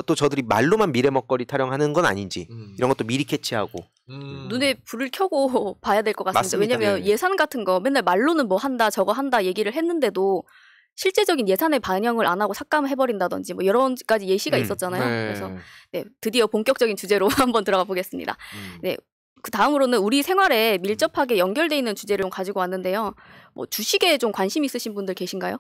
또 저들이 말로만 미래 먹거리 타령하는 건 아닌지 이런 것도 미리 캐치하고 눈에 불을 켜고 봐야 될 것 같습니다. 맞습니다. 왜냐하면 네. 예산 같은 거 맨날 말로는 뭐 한다 저거 한다 얘기를 했는데도 실제적인 예산의 반영을 안 하고 삭감을 해버린다든지 뭐 여러 가지 예시가 있었잖아요. 네. 그래서 네, 드디어 본격적인 주제로 한번 들어가 보겠습니다. 네, 그 다음으로는 우리 생활에 밀접하게 연결돼 있는 주제를 좀 가지고 왔는데요. 뭐 주식에 좀 관심 있으신 분들 계신가요?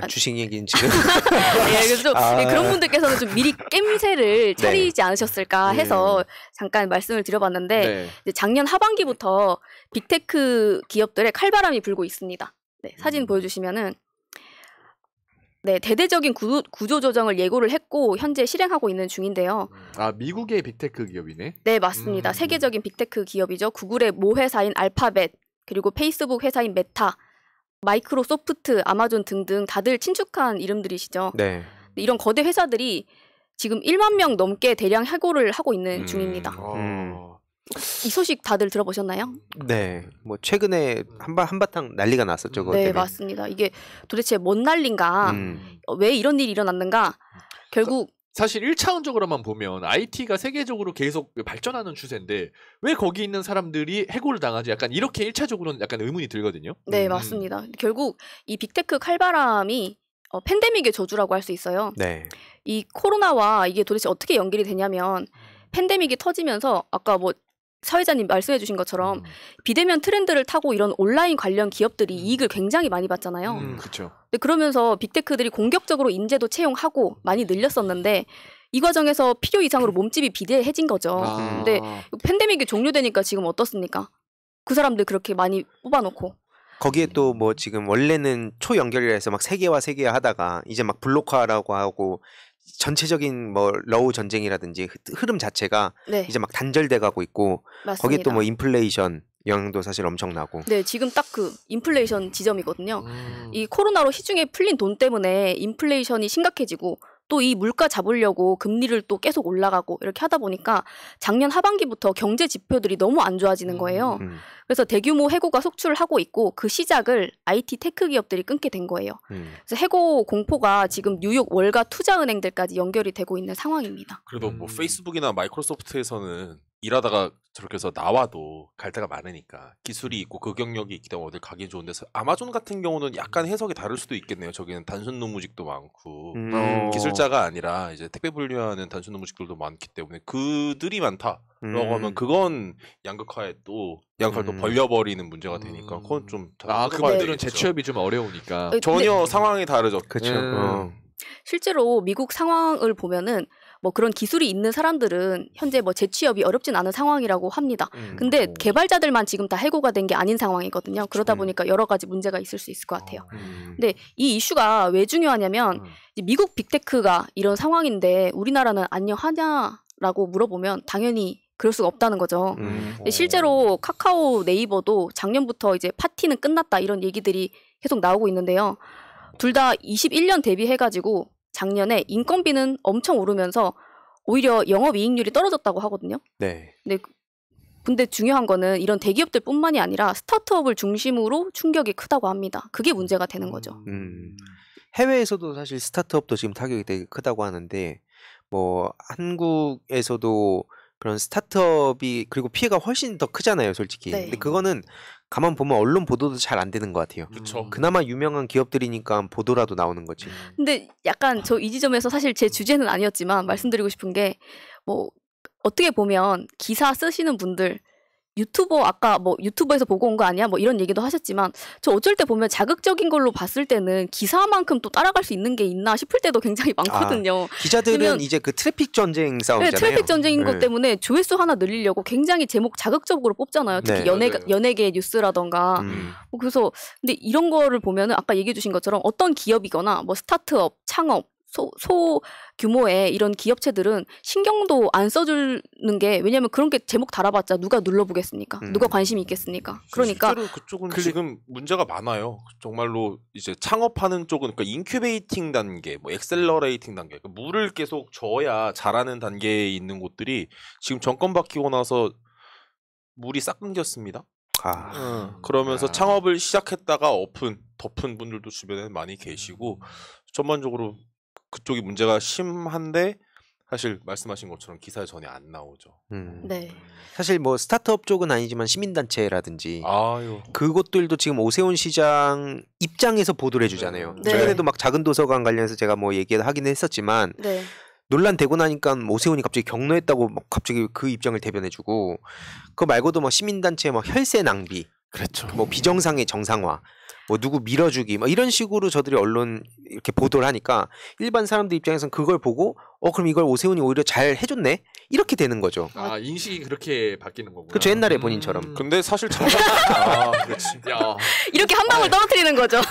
주식 얘기는 지금 네, 그래서 좀 그런 분들께서는 좀 미리 깸새를 차리지 않으셨을까 해서 잠깐 말씀을 드려봤는데 이제 작년 하반기부터 빅테크 기업들의 칼바람이 불고 있습니다. 네, 사진 보여주시면은 네, 대대적인 구조 조정을 예고를 했고 현재 실행하고 있는 중인데요. 아, 미국의 빅테크 기업이네. 네, 맞습니다. 세계적인 빅테크 기업이죠. 구글의 모 회사인 알파벳, 그리고 페이스북 회사인 메타, 마이크로소프트, 아마존 등등 다들 친숙한 이름들이시죠. 네. 이런 거대 회사들이 지금 1만 명 넘게 대량 해고를 하고 있는 중입니다. 이 소식 다들 들어보셨나요? 네, 뭐 최근에 한바탕 난리가 났었죠. 그것 네, 때문에. 맞습니다. 이게 도대체 뭔 난리인가? 왜 이런 일이 일어났는가? 결국 사실 1차원적으로만 보면 IT가 세계적으로 계속 발전하는 추세인데 왜 거기 있는 사람들이 해고를 당하지? 약간 이렇게 1차적으로는 약간 의문이 들거든요. 네, 맞습니다. 결국 이 빅테크 칼바람이 팬데믹의 저주라고 할 수 있어요. 네. 이 코로나와 이게 도대체 어떻게 연결이 되냐면 팬데믹이 터지면서 아까 뭐 사회자님 말씀해 주신 것처럼 비대면 트렌드를 타고 이런 온라인 관련 기업들이 이익을 굉장히 많이 봤잖아요. 그렇죠. 그러면서 빅테크들이 공격적으로 인재도 채용하고 많이 늘렸었는데 이 과정에서 필요 이상으로 몸집이 비대해진 거죠. 근데 팬데믹이 종료되니까 지금 어떻습니까? 그 사람들 그렇게 많이 뽑아놓고. 거기에 또 뭐 지금 원래는 초연결이라 해서 막 세계화 하다가 이제 막 블록화라고 하고 전체적인 뭐 러우 전쟁이라든지 흐름 자체가 네. 이제 막 단절돼 가고 있고 맞습니다. 거기에 또 뭐 인플레이션 영향도 사실 엄청나고. 네, 지금 딱 그 인플레이션 지점이거든요. 이 코로나로 시중에 풀린 돈 때문에 인플레이션이 심각해지고 또 이 물가 잡으려고 금리를 또 계속 올라가고 이렇게 하다 보니까 작년 하반기부터 경제 지표들이 너무 안 좋아지는 거예요. 그래서 대규모 해고가 속출을 하고 있고 그 시작을 IT 테크 기업들이 끊게 된 거예요. 그래서 해고 공포가 지금 뉴욕 월가 투자은행들까지 연결이 되고 있는 상황입니다. 그래도 뭐 페이스북이나 마이크로소프트에서는 일하다가 저렇게 해서 나와도 갈 데가 많으니까 기술이 있고 그 경력이 있기 때문에 어딜 가기 좋은데 아마존 같은 경우는 약간 해석이 다를 수도 있겠네요. 저기는 단순 노무직도 많고 기술자가 아니라 이제 택배 분류하는 단순 노무직들도 많기 때문에 그들이 많다라고 하면 그건 양극화에 또 벌려버리는 문제가 되니까 그건 좀 그분들은 재취업이 좀 어려우니까 전혀 상황이 다르죠. 그렇죠. 실제로 미국 상황을 보면은 뭐 그런 기술이 있는 사람들은 현재 뭐 재취업이 어렵진 않은 상황이라고 합니다. 근데 개발자들만 지금 다 해고가 된 게 아닌 상황이거든요. 그러다 보니까 여러 가지 문제가 있을 수 있을 것 같아요. 근데 이 이슈가 왜 중요하냐면 이제 미국 빅테크가 이런 상황인데 우리나라는 안녕하냐라고 물어보면 당연히 그럴 수가 없다는 거죠. 실제로 카카오 네이버도 작년부터 이제 파티는 끝났다 이런 얘기들이 계속 나오고 있는데요. 둘 다 21년 대비해가지고 작년에 인건비는 엄청 오르면서 오히려 영업이익률이 떨어졌다고 하거든요. 네. 근데 중요한 거는 이런 대기업들뿐만이 아니라 스타트업을 중심으로 충격이 크다고 합니다. 그게 문제가 되는 거죠. 해외에서도 사실 스타트업도 지금 타격이 되게 크다고 하는데 뭐 한국에서도 그런 스타트업이 그리고 피해가 훨씬 더 크잖아요, 솔직히. 네. 근데 그거는 가만 보면 언론 보도도 잘 안 되는 것 같아요. 그렇죠. 그나마 유명한 기업들이니까 보도라도 나오는 거지. 근데 약간 저 이 지점에서 사실 제 주제는 아니었지만 말씀드리고 싶은 게 뭐 어떻게 보면 기사 쓰시는 분들 유튜버 아까 뭐 유튜버에서 보고 온 거 아니야? 뭐 이런 얘기도 하셨지만 저 어쩔 때 보면 자극적인 걸로 봤을 때는 기사만큼 또 따라갈 수 있는 게 있나 싶을 때도 굉장히 많거든요. 기자들은 이제 그 트래픽 전쟁 싸움이잖아요. 네, 트래픽 전쟁인 것 때문에 조회수 하나 늘리려고 굉장히 제목 자극적으로 뽑잖아요. 특히 연예계 뉴스라던가. 그래서 근데 이런 거를 보면은 아까 얘기해 주신 것처럼 어떤 기업이거나 뭐 스타트업, 창업 소규모의 이런 기업체들은 신경도 안 써주는 게 왜냐면 그런 게 제목 달아봤자 누가 눌러보겠습니까? 누가 관심이 있겠습니까? 그러니까 실제로 그쪽은 지금 문제가 많아요. 정말로 이제 창업하는 쪽은 그러니까 인큐베이팅 단계, 뭐 엑셀러레이팅 단계, 그러니까 물을 계속 줘야 자라는 단계에 있는 곳들이 지금 정권 바뀌고 나서 물이 싹 끊겼습니다. 그러면서 창업을 시작했다가 덮은 분들도 주변에 많이 계시고 전반적으로 그쪽이 문제가 심한데 사실 말씀하신 것처럼 기사에 전혀 안 나오죠. 네. 사실 뭐 스타트업 쪽은 아니지만 시민단체라든지 그것들도 지금 오세훈 시장 입장에서 보도를 해주잖아요. 네. 최근에도 막 작은 도서관 관련해서 제가 뭐 얘기하긴 했었지만 네. 논란되고 나니까 오세훈이 갑자기 격노했다고 막 갑자기 그 입장을 대변해주고 그거 말고도 막 시민단체 막 혈세 낭비, 그렇죠. 뭐 비정상의 정상화. 뭐 누구 밀어주기 뭐 이런 식으로 저들이 언론 이렇게 보도를 하니까 일반 사람들 입장에서는 그걸 보고 그럼 이걸 오세훈이 오히려 잘 해줬네? 이렇게 되는 거죠. 아, 인식이 그렇게 바뀌는 거구나. 그렇죠. 옛날에 본인처럼. 근데 사실 그렇지. 이렇게 한 방울 떨어뜨리는 거죠.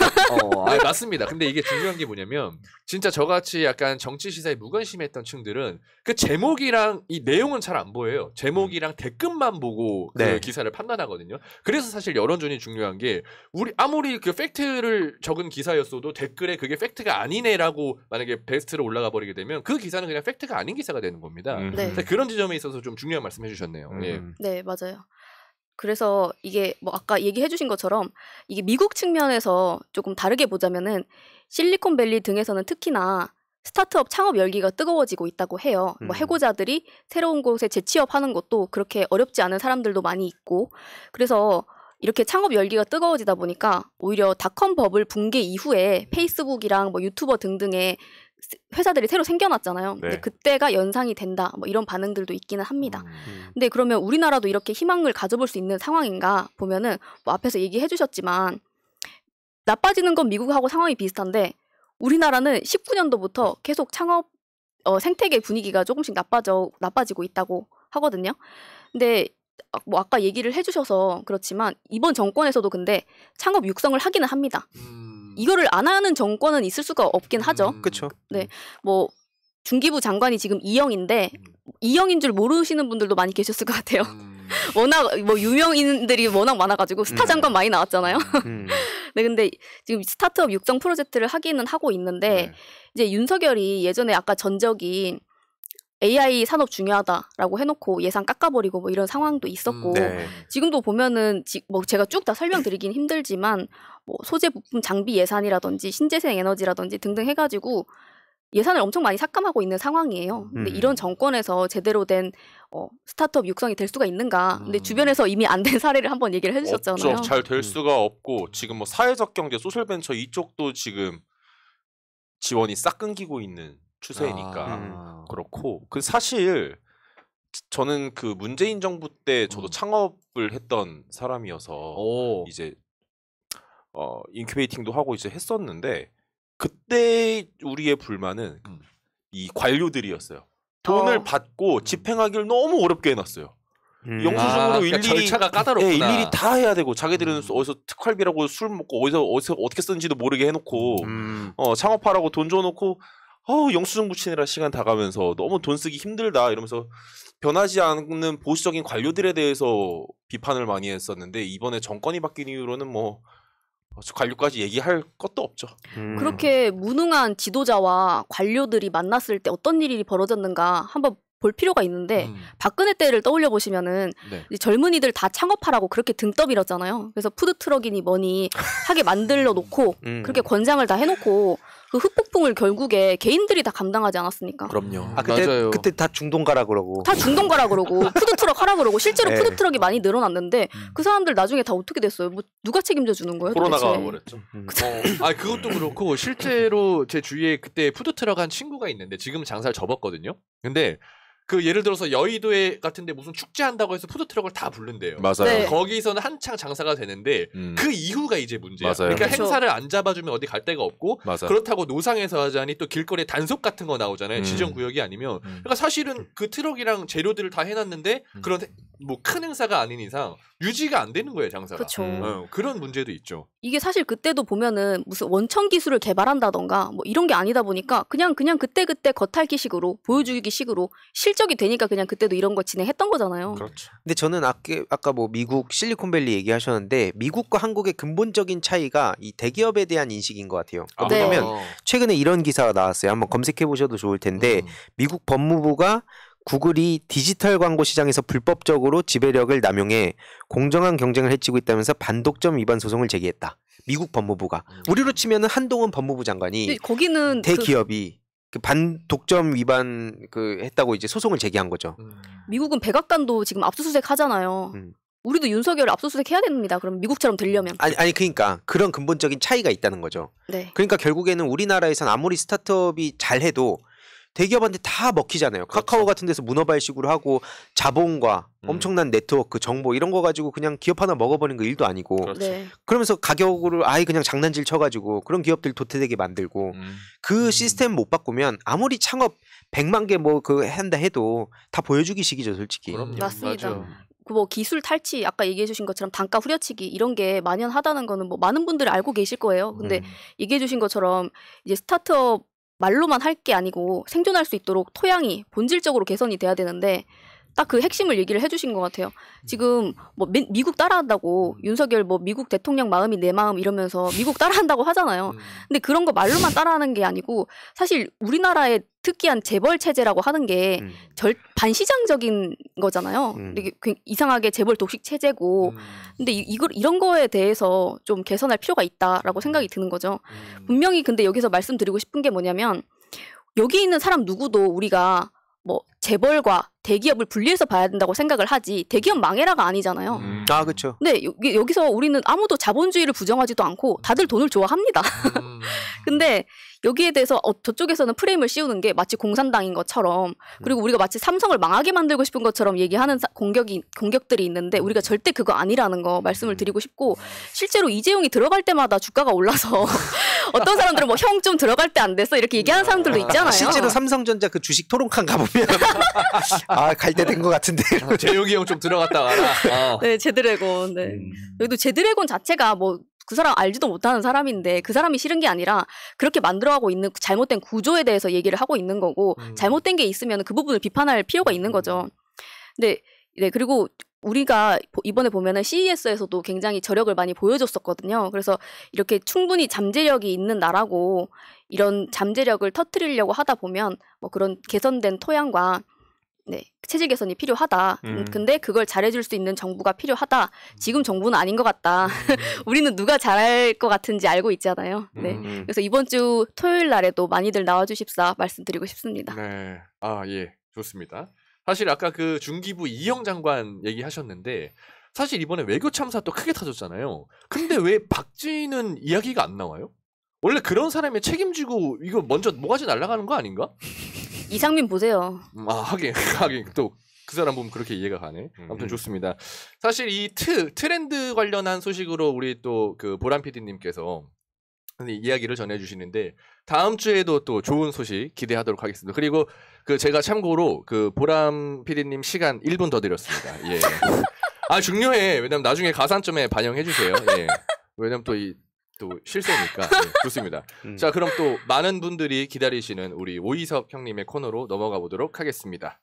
맞습니다. 근데 이게 중요한 게 뭐냐면 진짜 저같이 약간 정치 시사에 무관심했던 층들은 그 제목이랑 이 내용은 잘 안 보여요. 제목이랑 댓글만 보고 그 기사를 판단하거든요. 그래서 사실 여론전이 중요한 게 우리 아무리 그 팩트를 적은 기사였어도 댓글에 그게 팩트가 아니네라고 만약에 베스트로 올라가 버리게 되면 그 기사는 그냥 팩트가 아닌 기사가 되는 겁니다. 네. 그런 지점에 있어서 좀 중요한 말씀 해주셨네요. 예. 네, 맞아요. 그래서 이게 뭐 아까 얘기해 주신 것처럼 이게 미국 측면에서 조금 다르게 보자면은 실리콘밸리 등에서는 특히나 스타트업 창업 열기가 뜨거워지고 있다고 해요. 뭐 해고자들이 새로운 곳에 재취업하는 것도 그렇게 어렵지 않은 사람들도 많이 있고 그래서 이렇게 창업 열기가 뜨거워지다 보니까 오히려 닷컴 버블 붕괴 이후에 페이스북이랑 뭐 유튜버 등등의 회사들이 새로 생겨났잖아요. 네. 근데 그때가 연상이 된다. 뭐 이런 반응들도 있기는 합니다. 근데 그러면 우리나라도 이렇게 희망을 가져볼 수 있는 상황인가 보면은 뭐 앞에서 얘기해 주셨지만 나빠지는 건 미국하고 상황이 비슷한데 우리나라는 19년도부터 계속 창업 생태계 분위기가 조금씩 나빠지고 있다고 하거든요. 근데 뭐 아까 얘기를 해주셔서 그렇지만 이번 정권에서도 근데 창업 육성을 하기는 합니다. 이거를 안 하는 정권은 있을 수가 없긴 하죠. 그렇죠. 네, 뭐 중기부 장관이 지금 이영인데 이영인 줄 모르시는 분들도 많이 계셨을 것 같아요. 워낙 뭐 유명인들이 워낙 많아가지고 스타 장관 많이 나왔잖아요. 네, 근데 지금 스타트업 육성 프로젝트를 하기는 하고 있는데 이제 윤석열이 예전에 아까 전적이 AI 산업 중요하다라고 해놓고 예산 깎아버리고 뭐 이런 상황도 있었고 지금도 보면은 뭐 제가 쭉 다 설명드리긴 힘들지만 뭐 소재 부품 장비 예산이라든지 신재생 에너지라든지 등등 해가지고 예산을 엄청 많이 삭감하고 있는 상황이에요. 근데 이런 정권에서 제대로 된 스타트업 육성이 될 수가 있는가? 근데 주변에서 이미 안 된 사례를 한번 얘기를 해주셨잖아요. 잘 될 수가 없고 지금 뭐 사회적 경제, 소셜벤처 이쪽도 지금 지원이 싹 끊기고 있는 추세니까 그렇고 그 사실 저는 그 문재인 정부 때 저도 창업을 했던 사람이어서 이제 인큐베이팅도 하고 이제 했었는데 그때 우리의 불만은 이 관료들이었어요. 돈을 받고 집행하기를 너무 어렵게 해놨어요. 영수증으로 그러니까 절차가 까다롭구나. 일일이 다 해야 되고 자기들은 어디서 특활비라고 술 먹고 어디서 어떻게 쓰는지도 모르게 해놓고 창업하라고 돈 줘놓고 영수증 붙이느라 시간 다 가면서 너무 돈 쓰기 힘들다 이러면서 변하지 않는 보수적인 관료들에 대해서 비판을 많이 했었는데 이번에 정권이 바뀐 이후로는 뭐 관료까지 얘기할 것도 없죠. 그렇게 무능한 지도자와 관료들이 만났을 때 어떤 일이 벌어졌는가 한번 볼 필요가 있는데 박근혜 때를 떠올려 보시면은 젊은이들 다 창업하라고 그렇게 등 떠밀었잖아요. 그래서 푸드트럭이니 뭐니 하게 만들어 놓고 그렇게 권장을 다 해놓고 그 흑폭풍을 결국에 개인들이 다 감당하지 않았습니까? 그럼요. 그때 다 중동가라 그러고 다 중동가라 그러고 푸드트럭 하라 그러고 실제로 푸드트럭이 많이 늘어났는데 그 사람들 나중에 다 어떻게 됐어요? 뭐 누가 책임져 주는 거예요? 코로나가 와버렸죠. 그것도 그렇고 실제로 제 주위에 그때 푸드트럭 한 친구가 있는데 지금 장사를 접었거든요. 근데 그 예를 들어서 여의도에 같은데 무슨 축제한다고 해서 푸드트럭을 다 부른대요. 맞아요. 네. 거기서는 한창 장사가 되는데 그 이후가 이제 문제야. 맞아요. 그러니까 그쵸. 행사를 안 잡아주면 어디 갈 데가 없고 맞아요. 그렇다고 노상에서 하자니 또 길거리에 단속 같은 거 나오잖아요. 지정구역이 아니면. 그러니까 사실은 그 트럭이랑 재료들을 다 해놨는데 그런 뭐 큰 행사가 아닌 이상 유지가 안 되는 거예요, 장사가. 그렇죠. 그런 문제도 있죠. 이게 사실 그때도 보면은 무슨 원천 기술을 개발한다던가 뭐 이런 게 아니다 보니까 그냥 그때 겉핥기식으로 보여주기식으로 실적이 되니까 그냥 그때도 이런 걸 진행했던 거잖아요. 그렇죠. 근데 저는 아까 뭐 미국 실리콘밸리 얘기하셨는데 미국과 한국의 근본적인 차이가 이 대기업에 대한 인식인 것 같아요. 왜냐면 최근에 이런 기사가 나왔어요. 한번 검색해 보셔도 좋을 텐데 미국 법무부가 구글이 디지털 광고 시장에서 불법적으로 지배력을 남용해 공정한 경쟁을 해치고 있다면서 반독점 위반 소송을 제기했다. 미국 법무부가. 우리로 치면은 한동훈 법무부 장관이 거기는 대기업이 그 반독점 위반 했다고 이제 소송을 제기한 거죠. 미국은 백악관도 지금 압수수색 하잖아요. 우리도 윤석열 압수수색 해야 됩니다. 그럼 미국처럼 되려면. 아니 그러니까 그런 근본적인 차이가 있다는 거죠. 네. 그러니까 결국에는 우리나라에선 아무리 스타트업이 잘해도 대기업한테 다 먹히잖아요. 그렇죠. 카카오 같은 데서 문어발식으로 하고 자본과 엄청난 네트워크, 정보 이런 거 가지고 그냥 기업 하나 먹어버리는 거 일도 아니고 그렇죠. 네. 그러면서 가격으로 아예 그냥 장난질 쳐가지고 그런 기업들 도태되게 만들고 그 시스템 못 바꾸면 아무리 창업 100만 개 뭐 그 한다 해도 다 보여주기식이죠, 솔직히. 그럼요. 맞습니다. 맞아. 뭐 기술 탈취 아까 얘기해 주신 것처럼 단가 후려치기 이런 게 만연하다는 거는 뭐 많은 분들이 알고 계실 거예요. 근데 얘기해 주신 것처럼 이제 스타트업 말로만 할 게 아니고 생존할 수 있도록 토양이 본질적으로 개선이 돼야 되는데 딱 그 핵심을 얘기를 해주신 것 같아요. 지금 뭐 미국 따라한다고 윤석열 뭐 미국 대통령 마음이 내 마음 이러면서 미국 따라한다고 하잖아요. 근데 그런 거 말로만 따라하는 게 아니고 사실 우리나라의 특이한 재벌 체제라고 하는 게 반시장적인 거잖아요. 이게 이상하게 재벌 독식 체제고 근데 이런 거에 대해서 좀 개선할 필요가 있다라고 생각이 드는 거죠. 분명히 근데 여기서 말씀드리고 싶은 게 뭐냐면 여기 있는 사람 누구도 우리가 뭐 재벌과 대기업을 분리해서 봐야 된다고 생각을 하지 대기업 망해라가 아니잖아요. 아, 그렇죠. 근데 여기서 우리는 아무도 자본주의를 부정하지도 않고 다들 돈을 좋아합니다. 근데 여기에 대해서 저쪽에서는 프레임을 씌우는 게 마치 공산당인 것처럼 그리고 우리가 마치 삼성을 망하게 만들고 싶은 것처럼 얘기하는 공격들이 있는데 우리가 절대 그거 아니라는 거 말씀을 드리고 싶고 실제로 이재용이 들어갈 때마다 주가가 올라서 어떤 사람들은 뭐 형 좀 들어갈 때 안 됐어 이렇게 얘기하는 사람들도 있잖아요. 실제로 삼성전자 그 주식 토론칸 가보면 아, 갈 때 된 것 같은데. 재용이 형 좀 들어갔다 와라. 네, 제드래곤. 네. 여기도 제드래곤 자체가 뭐 그 사람 알지도 못하는 사람인데 그 사람이 싫은 게 아니라 그렇게 만들어가고 있는 잘못된 구조에 대해서 얘기를 하고 있는 거고 잘못된 게 있으면 그 부분을 비판할 필요가 있는 거죠. 네, 그리고 우리가 이번에 보면은 CES에서도 굉장히 저력을 많이 보여줬었거든요. 그래서 이렇게 충분히 잠재력이 있는 나라고 이런 잠재력을 터뜨리려고 하다 보면 뭐 그런 개선된 토양과 네, 체질 개선이 필요하다. 근데 그걸 잘해줄 수 있는 정부가 필요하다. 지금 정부는 아닌 것 같다. 우리는 누가 잘할 것 같은지 알고 있잖아요. 네, 그래서 이번 주 토요일 날에도 많이들 나와주십사 말씀드리고 싶습니다. 네, 예, 좋습니다. 사실 아까 그 중기부 이영 장관 얘기하셨는데 사실 이번에 외교 참사 또 크게 터졌잖아요. 근데 왜 박쥐는 이야기가 안 나와요? 원래 그런 사람이 책임지고 이거 먼저 모가지 날아가는 거 아닌가? 이상민 보세요. 하긴 또 그 사람 보면 그렇게 이해가 가네. 아무튼 좋습니다. 사실 이 트렌드 관련한 소식으로 우리 또 그 보람 PD님께서 이야기를 전해주시는데 다음 주에도 또 좋은 소식 기대하도록 하겠습니다. 그리고 그 제가 참고로 그 보람 PD님 시간 1분 더 드렸습니다. 예. 중요해. 왜냐면 나중에 가산점에 반영해 주세요. 예. 왜냐면 또 실세니까. 네, 좋습니다. 자, 그럼 또 많은 분들이 기다리시는 우리 오이석 형님의 코너로 넘어가 보도록 하겠습니다.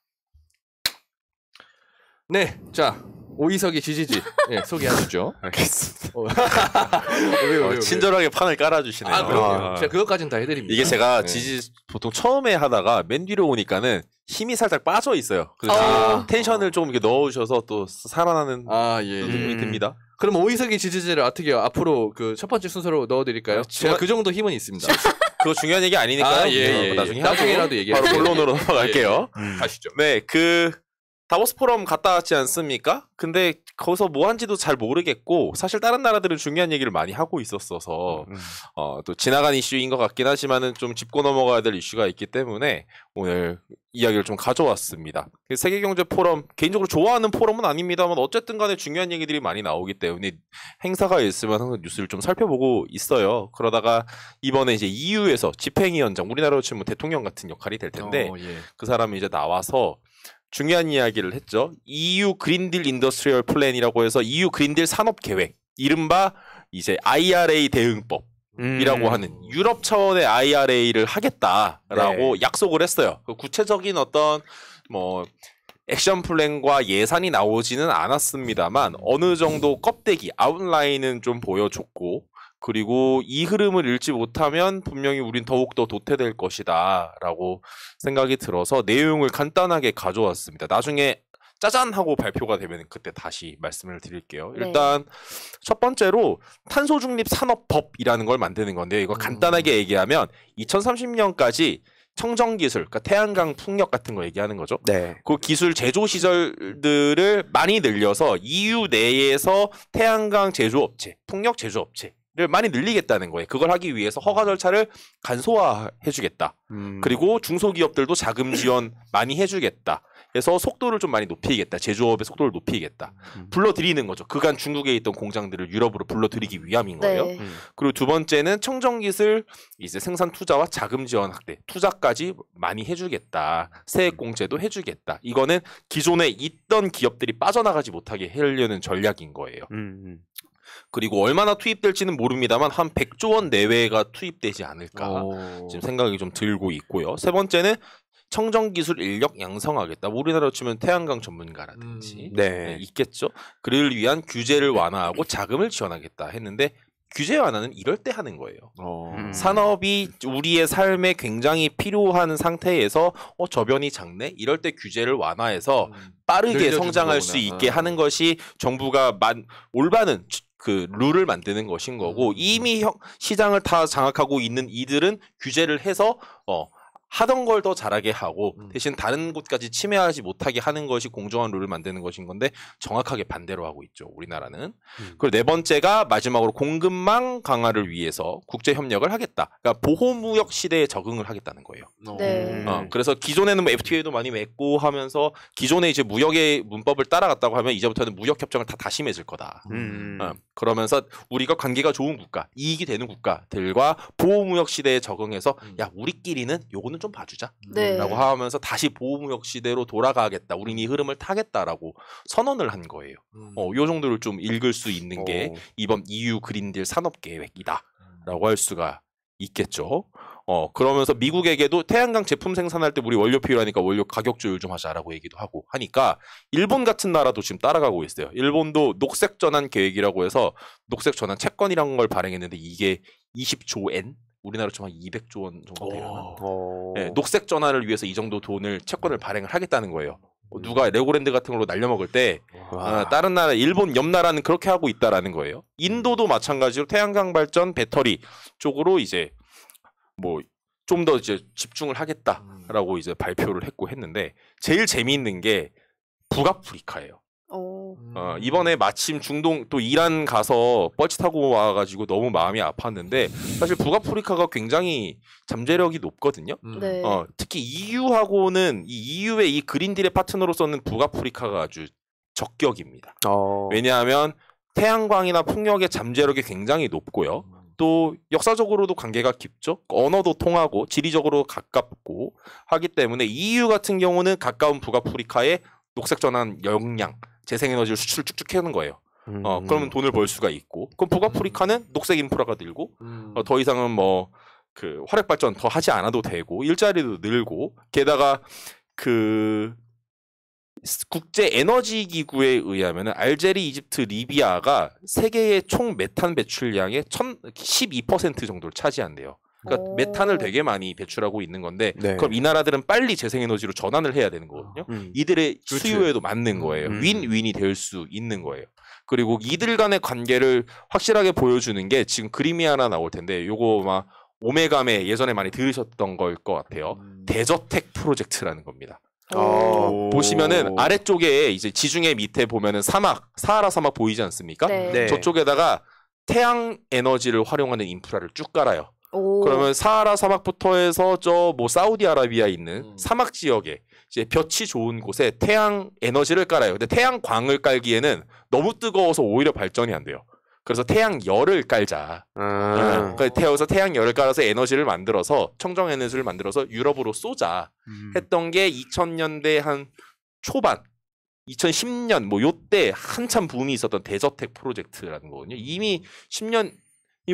네, 자 오이석이 지지지 소개하시죠. 알겠습니다. 왜요? 친절하게 판을 깔아주시네요. 그럼요. 제가 그것까지는 다 해드립니다. 이게 제가 지지 보통 처음에 하다가 맨 뒤로 오니까는 힘이 살짝 빠져 있어요. 그래서 텐션을 좀 이렇게 넣어주셔서 또 살아나는 느낌이 듭니다. 그럼 오이석이 지지지를 어떻게 해요? 앞으로 그 첫 번째 순서로 넣어드릴까요? 제가 그 정도 힘은 있습니다. 그거 중요한 얘기 아니니까요. 나중에라도 얘기해요. 바로 본론으로 넘어갈게요. 가시죠. 네, 다보스 포럼 갔다 왔지 않습니까? 근데 거기서 뭐 한지도 잘 모르겠고 사실 다른 나라들은 중요한 얘기를 많이 하고 있었어서 또 지나간 이슈인 것 같긴 하지만은 좀 짚고 넘어가야 될 이슈가 있기 때문에 오늘 이야기를 좀 가져왔습니다. 세계경제 포럼 개인적으로 좋아하는 포럼은 아닙니다만 어쨌든 간에 중요한 얘기들이 많이 나오기 때문에 행사가 있으면 항상 뉴스를 좀 살펴보고 있어요. 그러다가 이번에 이제 EU에서 집행위원장 우리나라로 치면 대통령 같은 역할이 될 텐데 그 사람이 이제 나와서 중요한 이야기를 했죠. EU 그린딜 인더스트리얼 플랜이라고 해서 EU 그린딜 산업 계획, 이른바 이제 IRA 대응법이라고 하는 유럽 차원의 IRA를 하겠다라고 약속을 했어요. 그 구체적인 어떤 뭐 액션 플랜과 예산이 나오지는 않았습니다만 어느 정도 껍데기, 아웃라인은 좀 보여줬고 그리고 이 흐름을 읽지 못하면 분명히 우린 더욱더 도태될 것이다 라고 생각이 들어서 내용을 간단하게 가져왔습니다. 나중에 짜잔 하고 발표가 되면 그때 다시 말씀을 드릴게요. 일단 첫 번째로 탄소중립산업법이라는 걸 만드는 건데요. 이거 간단하게 얘기하면 2030년까지 청정기술, 그러니까 태양광 풍력 같은 거 얘기하는 거죠. 네. 그 기술 제조 시설들을 많이 늘려서 EU 내에서 태양광 제조업체, 풍력 제조업체 를 많이 늘리겠다는 거예요. 그걸 하기 위해서 허가 절차를 간소화해주겠다. 그리고 중소기업들도 자금 지원 많이 해주겠다. 해서 속도를 좀 많이 높이겠다. 제조업의 속도를 높이겠다. 불러들이는 거죠. 그간 중국에 있던 공장들을 유럽으로 불러들이기 위함인 거예요. 네. 그리고 두 번째는 청정기술 이제 생산 투자와 자금 지원 확대, 투자까지 많이 해주겠다. 세액 공제도 해주겠다. 이거는 기존에 있던 기업들이 빠져나가지 못하게 하려는 전략인 거예요. 그리고 얼마나 투입될지는 모릅니다만 한 100조 원 내외가 투입되지 않을까 지금 생각이 좀 들고 있고요. 세 번째는 청정기술 인력 양성하겠다. 우리나라로 치면 태양광 전문가라든지 네, 있겠죠. 그를 위한 규제를 완화하고 자금을 지원하겠다 했는데 규제 완화는 이럴 때 하는 거예요. 산업이 우리의 삶에 굉장히 필요한 상태에서 저변이 작네? 이럴 때 규제를 완화해서 빠르게 성장할 수 있게 하는 것이 정부가 올바른 그 룰을 만드는 것인 거고 이미 시장을 다 장악하고 있는 이들은 규제를 해서 하던 걸 더 잘하게 하고 대신 다른 곳까지 침해하지 못하게 하는 것이 공정한 룰을 만드는 것인 건데 정확하게 반대로 하고 있죠. 우리나라는. 그리고 네 번째가 마지막으로 공급망 강화를 위해서 국제협력을 하겠다. 그러니까 보호무역 시대에 적응을 하겠다는 거예요. 네. 그래서 기존에는 뭐 FTA도 많이 맺고 하면서 기존에 이제 무역의 문법을 따라갔다고 하면 이제부터는 무역협정을 다 심해질 거다. 그러면서 우리가 관계가 좋은 국가, 이익이 되는 국가들과 보호무역 시대에 적응해서 야 우리끼리는 요거는 좀 봐주자 라고 하면서 다시 보호무역 시대로 돌아가겠다. 우린 이 흐름을 타겠다라고 선언을 한 거예요. 요 정도를 좀 읽을 수 있는 게 이번 EU 그린딜 산업계획이다 라고 할 수가 있겠죠. 그러면서 미국에게도 태양광 제품 생산할 때 우리 원료 필요하니까 원료 가격 조율 좀 하자라고 얘기도 하고 하니까 일본 같은 나라도 지금 따라가고 있어요. 일본도 녹색 전환 계획이라고 해서 녹색 전환 채권이라는 걸 발행했는데 이게 20조 엔? 우리나라로 치면 200조 원 정도 되려나? 네, 녹색 전환을 위해서 이 정도 돈을 채권을 발행을 하겠다는 거예요. 누가 레고랜드 같은 걸로 날려먹을 때 다른 나라, 일본 옆 나라는 그렇게 하고 있다라는 거예요. 인도도 마찬가지로 태양광 발전 배터리 쪽으로 이제 뭐 좀 더 이제 집중을 하겠다라고 이제 발표를 했는데 제일 재미있는 게 북아프리카예요. 이번에 마침 중동 또 이란 가서 뻘짓하고 와가지고 너무 마음이 아팠는데 사실 북아프리카가 굉장히 잠재력이 높거든요. 네. 특히 EU하고는 이 EU의 이 그린딜의 파트너로서는 북아프리카가 아주 적격입니다. 왜냐하면 태양광이나 풍력의 잠재력이 굉장히 높고요. 또 역사적으로도 관계가 깊죠. 언어도 통하고 지리적으로 가깝고 하기 때문에 EU 같은 경우는 가까운 북아프리카에 녹색 전환 역량 재생에너지를 수출 쭉쭉 해오는 거예요. 그러면 돈을 벌 수가 있고, 그럼 북아프리카는 녹색 인프라가 늘고, 더 이상은 뭐 그 화력 발전 더 하지 않아도 되고 일자리도 늘고, 게다가 그 국제 에너지 기구에 의하면 알제리, 이집트, 리비아가 세계의 총 메탄 배출량의 12% 정도를 차지한대요. 그러니까 메탄을 되게 많이 배출하고 있는 건데 그럼 이 나라들은 빨리 재생에너지로 전환을 해야 되는 거거든요. 이들의 수요에도 맞는 거예요. 윈윈이 될 수 있는 거예요. 그리고 이들 간의 관계를 확실하게 보여주는 게 지금 그림이 하나 나올 텐데 요거 막 오메감에 예전에 많이 들으셨던 걸 것 같아요. 대저택 프로젝트라는 겁니다. 보시면은 아래쪽에 이제 지중해 밑에 보면은 사막, 사하라 사막 보이지 않습니까? 네. 저쪽에다가 태양 에너지를 활용하는 인프라를 쭉 깔아요. 그러면 사하라 사막부터 해서 저 뭐 사우디아라비아 있는 사막 지역에 이제 볕이 좋은 곳에 태양 에너지를 깔아요. 근데 태양광을 깔기에는 너무 뜨거워서 오히려 발전이 안 돼요. 그래서 태양열을 깔자. 그러니까 태워서 태양열을 깔아서 에너지를 만들어서 청정 에너지를 만들어서 유럽으로 쏘자 했던 게 2000년대 한 초반 2010년 뭐 요때 한참 붐이 있었던 대저택 프로젝트라는 거거든요. 이미 10년이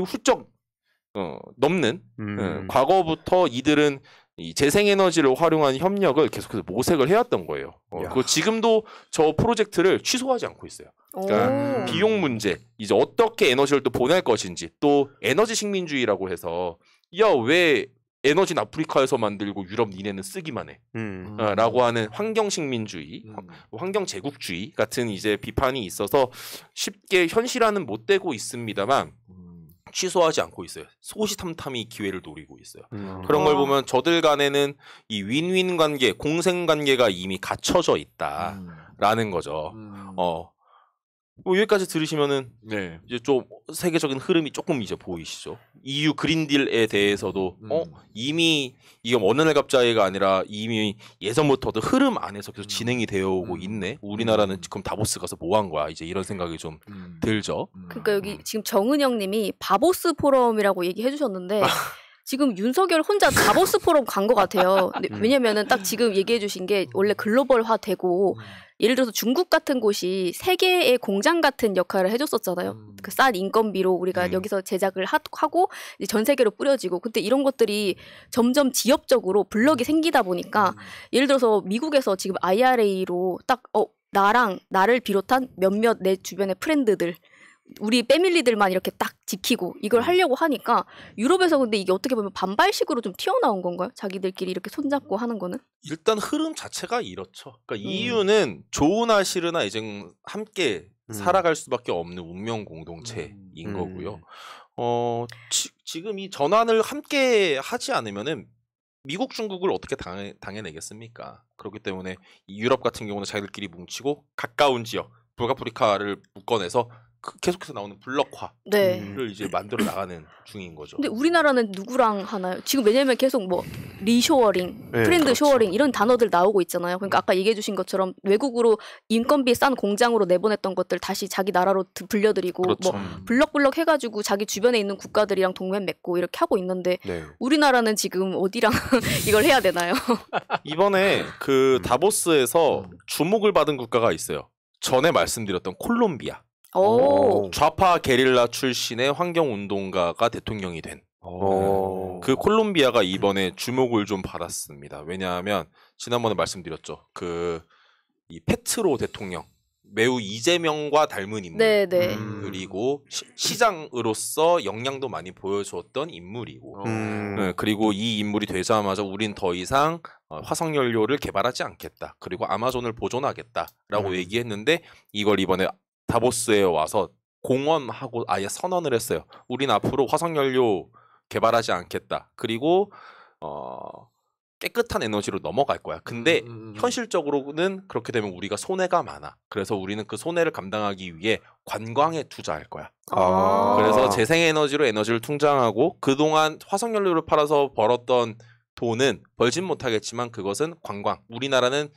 훌쩍 넘는 과거부터 이들은 이 재생에너지를 활용한 협력을 계속해서 모색을 해왔던 거예요. 그리고 지금도 저 프로젝트를 취소하지 않고 있어요. 그러니까 비용 문제, 이제 어떻게 에너지를 또 보낼 것인지, 또 에너지 식민주의라고 해서 야 왜 에너지는 아프리카에서 만들고 유럽 니네는 쓰기만 해 라고 하는 환경 식민주의, 환경 제국주의 같은 이제 비판이 있어서 쉽게 현실화는 못 되고 있습니다만 취소하지 않고 있어요. 소시탐탐이 기회를 노리고 있어요. 그런 걸 보면 저들 간에는 이 윈윈 관계, 공생 관계가 이미 갖춰져 있다라는 거죠. 뭐 여기까지 들으시면은 이제 좀 세계적인 흐름이 조금 이제 보이시죠. EU 그린딜에 대해서도 이미 이게 어느 날 갑자기가 아니라 이미 예전부터도 흐름 안에서 계속 진행이 되어 오고 있네. 우리나라는 지금 다보스 가서 뭐 한 거야? 이제 이런 생각이 좀 들죠. 그러니까 여기 지금 정은영님이 바보스 포럼이라고 얘기해 주셨는데. 지금 윤석열 혼자 다보스 포럼 간 것 같아요. 왜냐면은 딱 지금 얘기해 주신 게 원래 글로벌화 되고 예를 들어서 중국 같은 곳이 세계의 공장 같은 역할을 해줬었잖아요. 그 싼 인건비로 우리가 여기서 제작을 하고 이제 전 세계로 뿌려지고 근데 이런 것들이 점점 지역적으로 블럭이 생기다 보니까 예를 들어서 미국에서 지금 IRA로 딱 나를 비롯한 몇몇 내 주변의 프렌드들 우리 패밀리들만 이렇게 딱 지키고 이걸 하려고 하니까 유럽에서 근데 이게 어떻게 보면 반발식으로 좀 튀어나온 건가요? 자기들끼리 이렇게 손잡고 하는 거는? 일단 흐름 자체가 이렇죠. 그러니까 EU는 좋으나 싫으나 이제 함께 살아갈 수밖에 없는 운명 공동체인 거고요. 지금 이 전환을 함께 하지 않으면은 미국, 중국을 어떻게 당해내겠습니까? 그렇기 때문에 유럽 같은 경우는 자기들끼리 뭉치고 가까운 지역, 북아프리카를 묶어내서 계속해서 나오는 블록화를 이제 만들어 나가는 중인 거죠. 근데 우리나라는 누구랑 하나요? 지금 왜냐면 계속 뭐 리쇼어링, 프렌드 쇼어링 이런 단어들 나오고 있잖아요. 그러니까 아까 얘기해 주신 것처럼 외국으로 인건비 싼 공장으로 내보냈던 것들 다시 자기 나라로 불려드리고 뭐 블럭블럭 해가지고 자기 주변에 있는 국가들이랑 동맹 맺고 이렇게 하고 있는데 우리나라는 지금 어디랑 이걸 해야 되나요? 이번에 그 다보스에서 주목을 받은 국가가 있어요. 전에 말씀드렸던 콜롬비아. 좌파 게릴라 출신의 환경운동가가 대통령이 된 그 콜롬비아가 이번에 주목을 좀 받았습니다. 왜냐하면 지난번에 말씀드렸죠. 이 페트로 대통령 매우 이재명과 닮은 인물 그리고 시장으로서 역량도 많이 보여주었던 인물이고 그리고 이 인물이 되자마자 우린 더 이상 화석연료를 개발하지 않겠다. 그리고 아마존을 보존하겠다라고 얘기했는데 이걸 이번에 다보스에 와서 공언하고 아예 선언을 했어요. 우린 앞으로 화석연료 개발하지 않겠다. 그리고 깨끗한 에너지로 넘어갈 거야. 근데 현실적으로는 그렇게 되면 우리가 손해가 많아. 그래서 우리는 그 손해를 감당하기 위해 관광에 투자할 거야. 그래서 재생에너지로 에너지를 충당하고 그동안 화석연료를 팔아서 벌었던 돈은 벌진 못하겠지만 그것은 관광. 우리나라는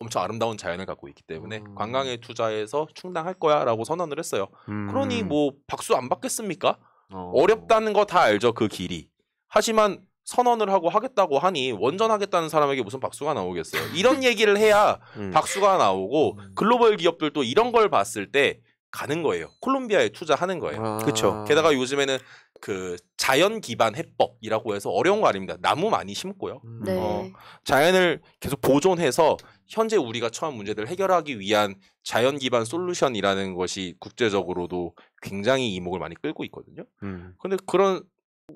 엄청 아름다운 자연을 갖고 있기 때문에 관광에 투자해서 충당할 거야 라고 선언을 했어요. 그러니 뭐 박수 안 받겠습니까? 어렵다는 거 다 알죠. 그 길이. 하지만 선언을 하고 하겠다고 하니 원전하겠다는 사람에게 무슨 박수가 나오겠어요. 이런 얘기를 해야 박수가 나오고 글로벌 기업들도 이런 걸 봤을 때 가는 거예요. 콜롬비아에 투자하는 거예요. 그렇죠. 게다가 요즘에는 그 자연 기반 해법이라고 해서 어려운 거 아닙니다. 나무 많이 심고요. 자연을 계속 보존해서 현재 우리가 처한 문제들을 해결하기 위한 자연 기반 솔루션이라는 것이 국제적으로도 굉장히 이목을 많이 끌고 있거든요. 근데 그런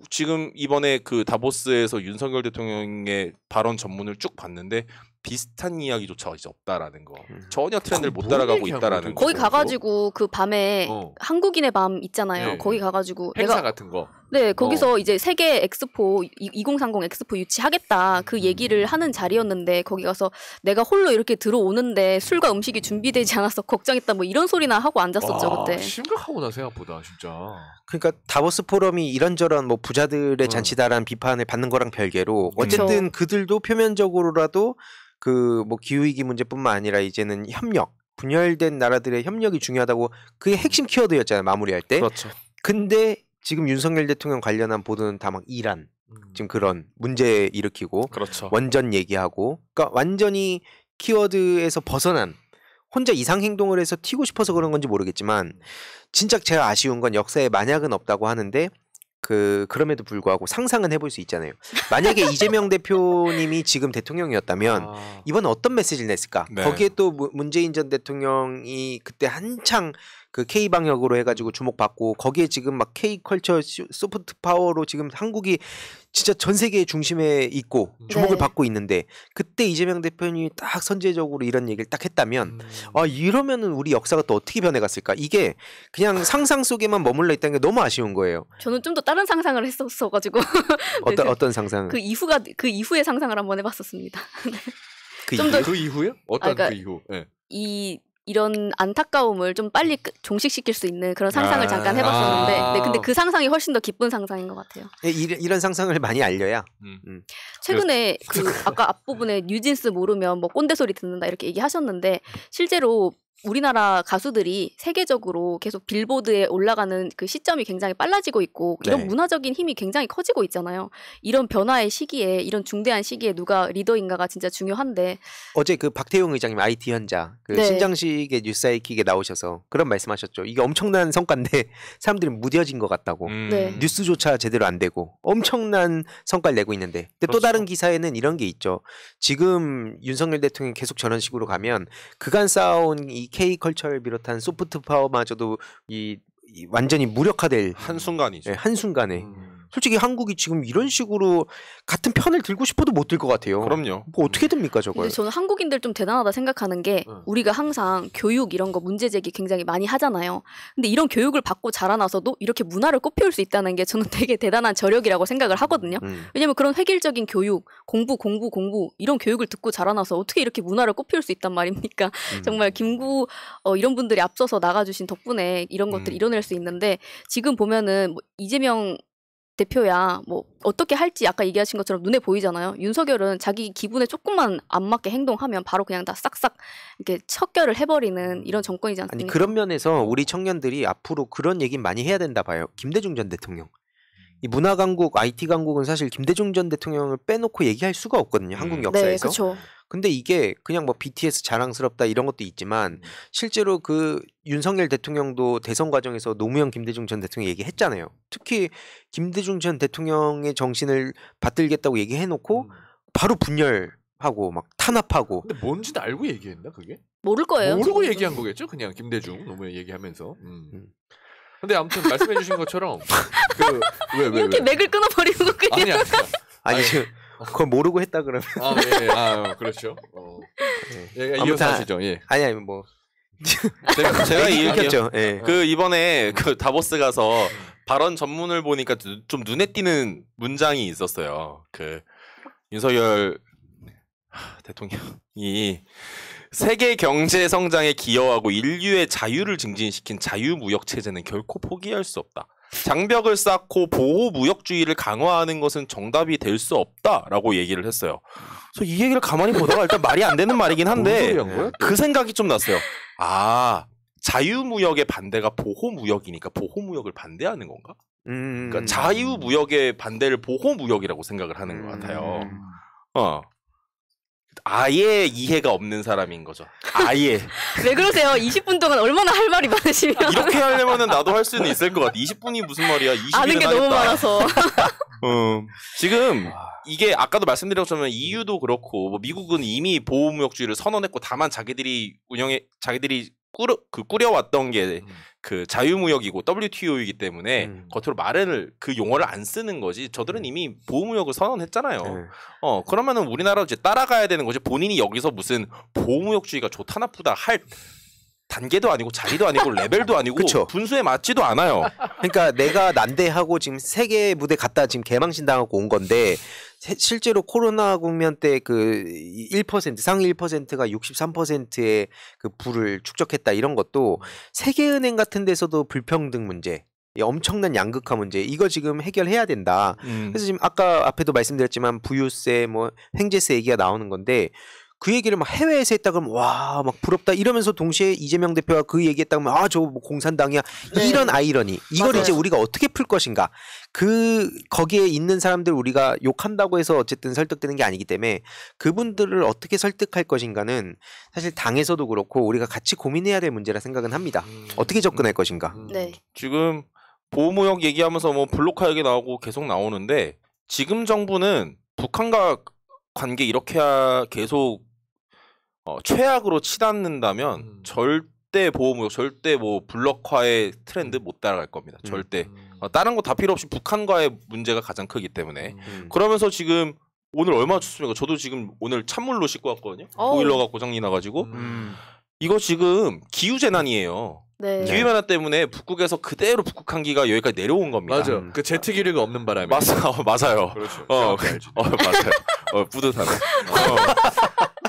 지금 이번에 그 다보스에서 윤석열 대통령의 발언 전문을 쭉 봤는데 비슷한 이야기조차 이제 없다라는 거. 전혀 트렌드를 못 따라가고 있다라는 거. 거기 가가지고 그 밤에 한국인의 밤 있잖아요. 거기 가가지고 행사 같은 거. 네, 거기서 이제 세계 엑스포 2030 엑스포 유치하겠다 그 얘기를 하는 자리였는데 거기 가서 내가 홀로 이렇게 들어오는데 술과 음식이 준비되지 않아서 걱정했다 뭐 이런 소리나 하고 앉았었죠 그때. 심각하구나 생각보다 진짜. 그러니까 다보스 포럼이 이런저런 뭐 부자들의 잔치다라는 비판을 받는 거랑 별개로 어쨌든 그들도 표면적으로라도 그 뭐 기후위기 문제뿐만 아니라 이제는 협력, 분열된 나라들의 협력이 중요하다고 그게 핵심 키워드였잖아요 마무리할 때. 그렇죠. 근데 지금 윤석열 대통령 관련한 보도는 다 막 이란 지금 그런 문제 일으키고 그렇죠. 원전 얘기하고 그러니까 완전히 키워드에서 벗어난 혼자 이상 행동을 해서 튀고 싶어서 그런 건지 모르겠지만 진짜 제가 아쉬운 건 역사에 만약은 없다고 하는데 그럼에도 불구하고 상상은 해볼 수 있잖아요. 만약에 이재명 대표님이 지금 대통령이었다면 이번 어떤 메시지를 냈을까? 거기에 또 문재인 전 대통령이 그때 한창 그 K 방역으로 해가지고 주목받고 거기에 지금 막 K 컬처 소프트 파워로 지금 한국이 진짜 전 세계의 중심에 있고 주목을 받고 있는데 그때 이재명 대표님이 딱 선제적으로 이런 얘기를 딱 했다면 이러면은 우리 역사가 또 어떻게 변해갔을까? 이게 그냥 상상 속에만 머물러 있다는 게 너무 아쉬운 거예요. 저는 좀 더 다른 상상을 했었어가지고 어떤 상상? 그 이후의 상상을 한번 해봤었습니다. 그 이후요? 어떤 그러니까 그 이후? 네. 이 이런 안타까움을 좀 빨리 종식시킬 수 있는 그런 상상을 잠깐 해봤었는데, 네, 근데 그 상상이 훨씬 더 기쁜 상상인 것 같아요. 이런 상상을 많이 알려야. 최근에 그 아까 앞부분에 뉴진스 모르면 뭐 꼰대 소리 듣는다 이렇게 얘기하셨는데, 실제로 우리나라 가수들이 세계적으로 계속 빌보드에 올라가는 그 시점이 굉장히 빨라지고 있고 이런 네. 문화적인 힘이 굉장히 커지고 있잖아요. 이런 변화의 시기에, 이런 중대한 시기에 누가 리더인가가 진짜 중요한데, 어제 그 박태용 의장님 IT 현자 그 네. 신장식의 뉴스사이킥에 나오셔서 그런 말씀하셨죠. 이게 엄청난 성과인데 사람들이 무뎌진 것 같다고. 네. 뉴스조차 제대로 안 되고 엄청난 성과를 내고 있는데, 근데 그렇죠. 또 다른 기사에는 이런 게 있죠. 지금 윤석열 대통령이 계속 저런 식으로 가면 그간 쌓아온 이 K컬처를 비롯한 소프트 파워마저도 이 완전히 무력화될 한순간이죠. 네, 한순간에. 솔직히 한국이 지금 이런 식으로 같은 편을 들고 싶어도 못 들 것 같아요. 그럼요. 뭐 어떻게 됩니까 저걸? 근데 저는 한국인들 좀 대단하다 생각하는 게 우리가 항상 교육 이런 거 문제 제기 굉장히 많이 하잖아요. 근데 이런 교육을 받고 자라나서도 이렇게 문화를 꽃피울 수 있다는 게 저는 되게 대단한 저력이라고 생각을 하거든요. 왜냐면 그런 획일적인 교육, 공부 이런 교육을 듣고 자라나서 어떻게 이렇게 문화를 꽃피울 수 있단 말입니까? 정말 김구 이런 분들이 앞서서 나가주신 덕분에 이런 것들을 이뤄낼 수 있는데, 지금 보면은 뭐 이재명 대표야 뭐 어떻게 할지 아까 얘기하신 것처럼 눈에 보이잖아요. 윤석열은 자기 기분에 조금만 안 맞게 행동하면 바로 그냥 다 싹싹 이렇게 척결을 해버리는 이런 정권이지 않습니까? 아니 그런 면에서 우리 청년들이 앞으로 그런 얘기 많이 해야 된다 봐요. 김대중 전 대통령. 이 문화 강국, IT 강국은 사실 김대중 전 대통령을 빼놓고 얘기할 수가 없거든요. 한국 역사에서. 네, 그렇죠. 근데 이게 그냥 뭐 BTS 자랑스럽다 이런 것도 있지만 실제로 그 윤석열 대통령도 대선 과정에서 노무현 김대중 전 대통령 얘기했잖아요. 특히 김대중 전 대통령의 정신을 받들겠다고 얘기해놓고 바로 분열하고 막 탄압하고. 근데 뭔지도 알고 얘기했나 그게? 모를 거예요. 모르고 얘기한 거겠죠. 그냥 김대중 노무현 얘기하면서. 근데 아무튼 말씀해주신 것처럼 왜 이렇게 맥을 끊어버리는 거 그냥. 아니 지금 그걸 모르고 했다 그러면. 그렇죠. 예, 이어서 하시죠. 예. 아니 뭐 제가 얘기했죠. 예. 그 이번에 그 다보스 가서 발언 전문을 보니까 좀 눈에 띄는 문장이 있었어요. 그 윤석열 대통령이 세계 경제 성장에 기여하고 인류의 자유를 증진시킨 자유무역 체제는 결코 포기할 수 없다. 장벽을 쌓고 보호무역주의를 강화하는 것은 정답이 될 수 없다라고 얘기를 했어요. 그래서 이 얘기를 가만히 보다가 일단 말이 안 되는 말이긴 한데 그 생각이 좀 났어요. 아, 자유무역의 반대가 보호무역이니까 보호무역을 반대하는 건가? 그러니까 자유무역의 반대를 보호무역이라고 생각을 하는 것 같아요. 아예 이해가 없는 사람인 거죠. 아예. 왜 그러세요? 20분 동안 얼마나 할 말이 많으시면. 이렇게 하려면은 나도 할 수는 있을 것 같아. 20분이 무슨 말이야. 20일은 아는 게 하겠다. 너무 많아서. 지금 이게 아까도 말씀드렸지만 EU도 그렇고 뭐 미국은 이미 보호무역주의를 선언했고, 다만 자기들이 꾸려왔던 게 그 자유무역이고 WTO이기 때문에 겉으로 말을 그 용어를 안 쓰는 거지. 저들은 이미 보호무역을 선언했잖아요. 그러면은 우리나라도 이제 따라가야 되는 거지. 본인이 여기서 무슨 보호무역주의가 좋다 나쁘다 할 단계도 아니고 자리도 아니고 레벨도 아니고 그쵸. 분수에 맞지도 않아요. 그러니까 내가 난데하고 지금 세계 무대 갔다 지금 개망신 당하고 온 건데, 실제로 코로나 국면 때 그 1% 상위 1%가 63%의 그 부를 축적했다 이런 것도 세계은행 같은 데서도 불평등 문제, 엄청난 양극화 문제, 이거 지금 해결해야 된다. 그래서 지금 아까 앞에도 말씀드렸지만 부유세 뭐 횡재세 얘기가 나오는 건데, 그 얘기를 막 해외에서 했다 그러면 와 막 부럽다 이러면서 동시에 이재명 대표가 그 얘기했다 그러면 아 저거 뭐 공산당이야. 네. 이런 아이러니. 이걸 맞아요. 이제 우리가 어떻게 풀 것인가. 거기에 있는 사람들 우리가 욕한다고 해서 어쨌든 설득되는 게 아니기 때문에 그분들을 어떻게 설득할 것인가는 사실 당에서도 그렇고 우리가 같이 고민해야 될 문제라 생각은 합니다. 어떻게 접근할 것인가. 네. 지금 보호무역 얘기하면서 뭐 블록화 얘기 나오고 계속 나오는데, 지금 정부는 북한과 관계 이렇게 계속 최악으로 치닫는다면 절대 보호무역, 절대 뭐 블록화의 트렌드 못 따라갈 겁니다. 절대. 다른 거 다 필요 없이 북한과의 문제가 가장 크기 때문에. 그러면서 지금 오늘 얼마나 춥습니까? 저도 지금 오늘 찬물로 씻고 왔거든요. 보일러가 고장이 나가지고. 이거 지금 기후재난이에요. 네. 기후변화 때문에 북극에서 그대로 북극 한기가 여기까지 내려온 겁니다. 맞아. 그 제트 기류가 없는 바람에. 맞아요. 그렇죠. 맞아요. 맞아요. 뿌듯하네.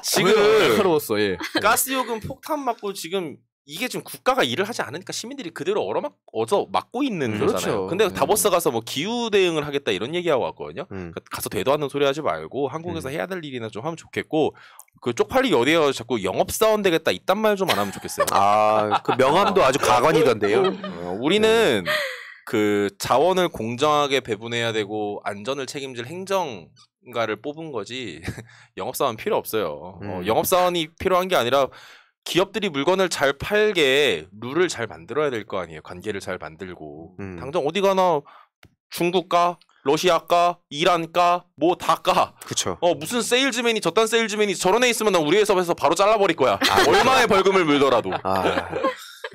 지금 날카로웠어. 예. 가스요금 폭탄 맞고 지금 이게 지금 국가가 일을 하지 않으니까 시민들이 그대로 얻어 맞고 있는 거잖아요. 그렇죠. 근데 다보스 가서 뭐 기후 대응을 하겠다 이런 얘기하고 왔거든요. 가서 되도 않는 소리 하지 말고 한국에서 해야 될 일이나 좀 하면 좋겠고 그 쪽팔리기 어디에 자꾸 영업사원 되겠다 이딴 말 좀 안 하면 좋겠어요. 그 명함도 아주 가관이던데요. 우리는 그 자원을 공정하게 배분해야 되고 안전을 책임질 행정가를 뽑은 거지 영업사원 필요 없어요. 영업사원이 필요한 게 아니라 기업들이 물건을 잘 팔게 룰을 잘 만들어야 될 거 아니에요. 관계를 잘 만들고 당장 어디 가나 중국 가, 러시아 가, 이란 가, 뭐 다 가. 그렇죠. 무슨 세일즈맨이 저딴 세일즈맨이 저런 애 있으면 나 우리 회사에서 바로 잘라버릴 거야. 얼마의 벌금을 물더라도.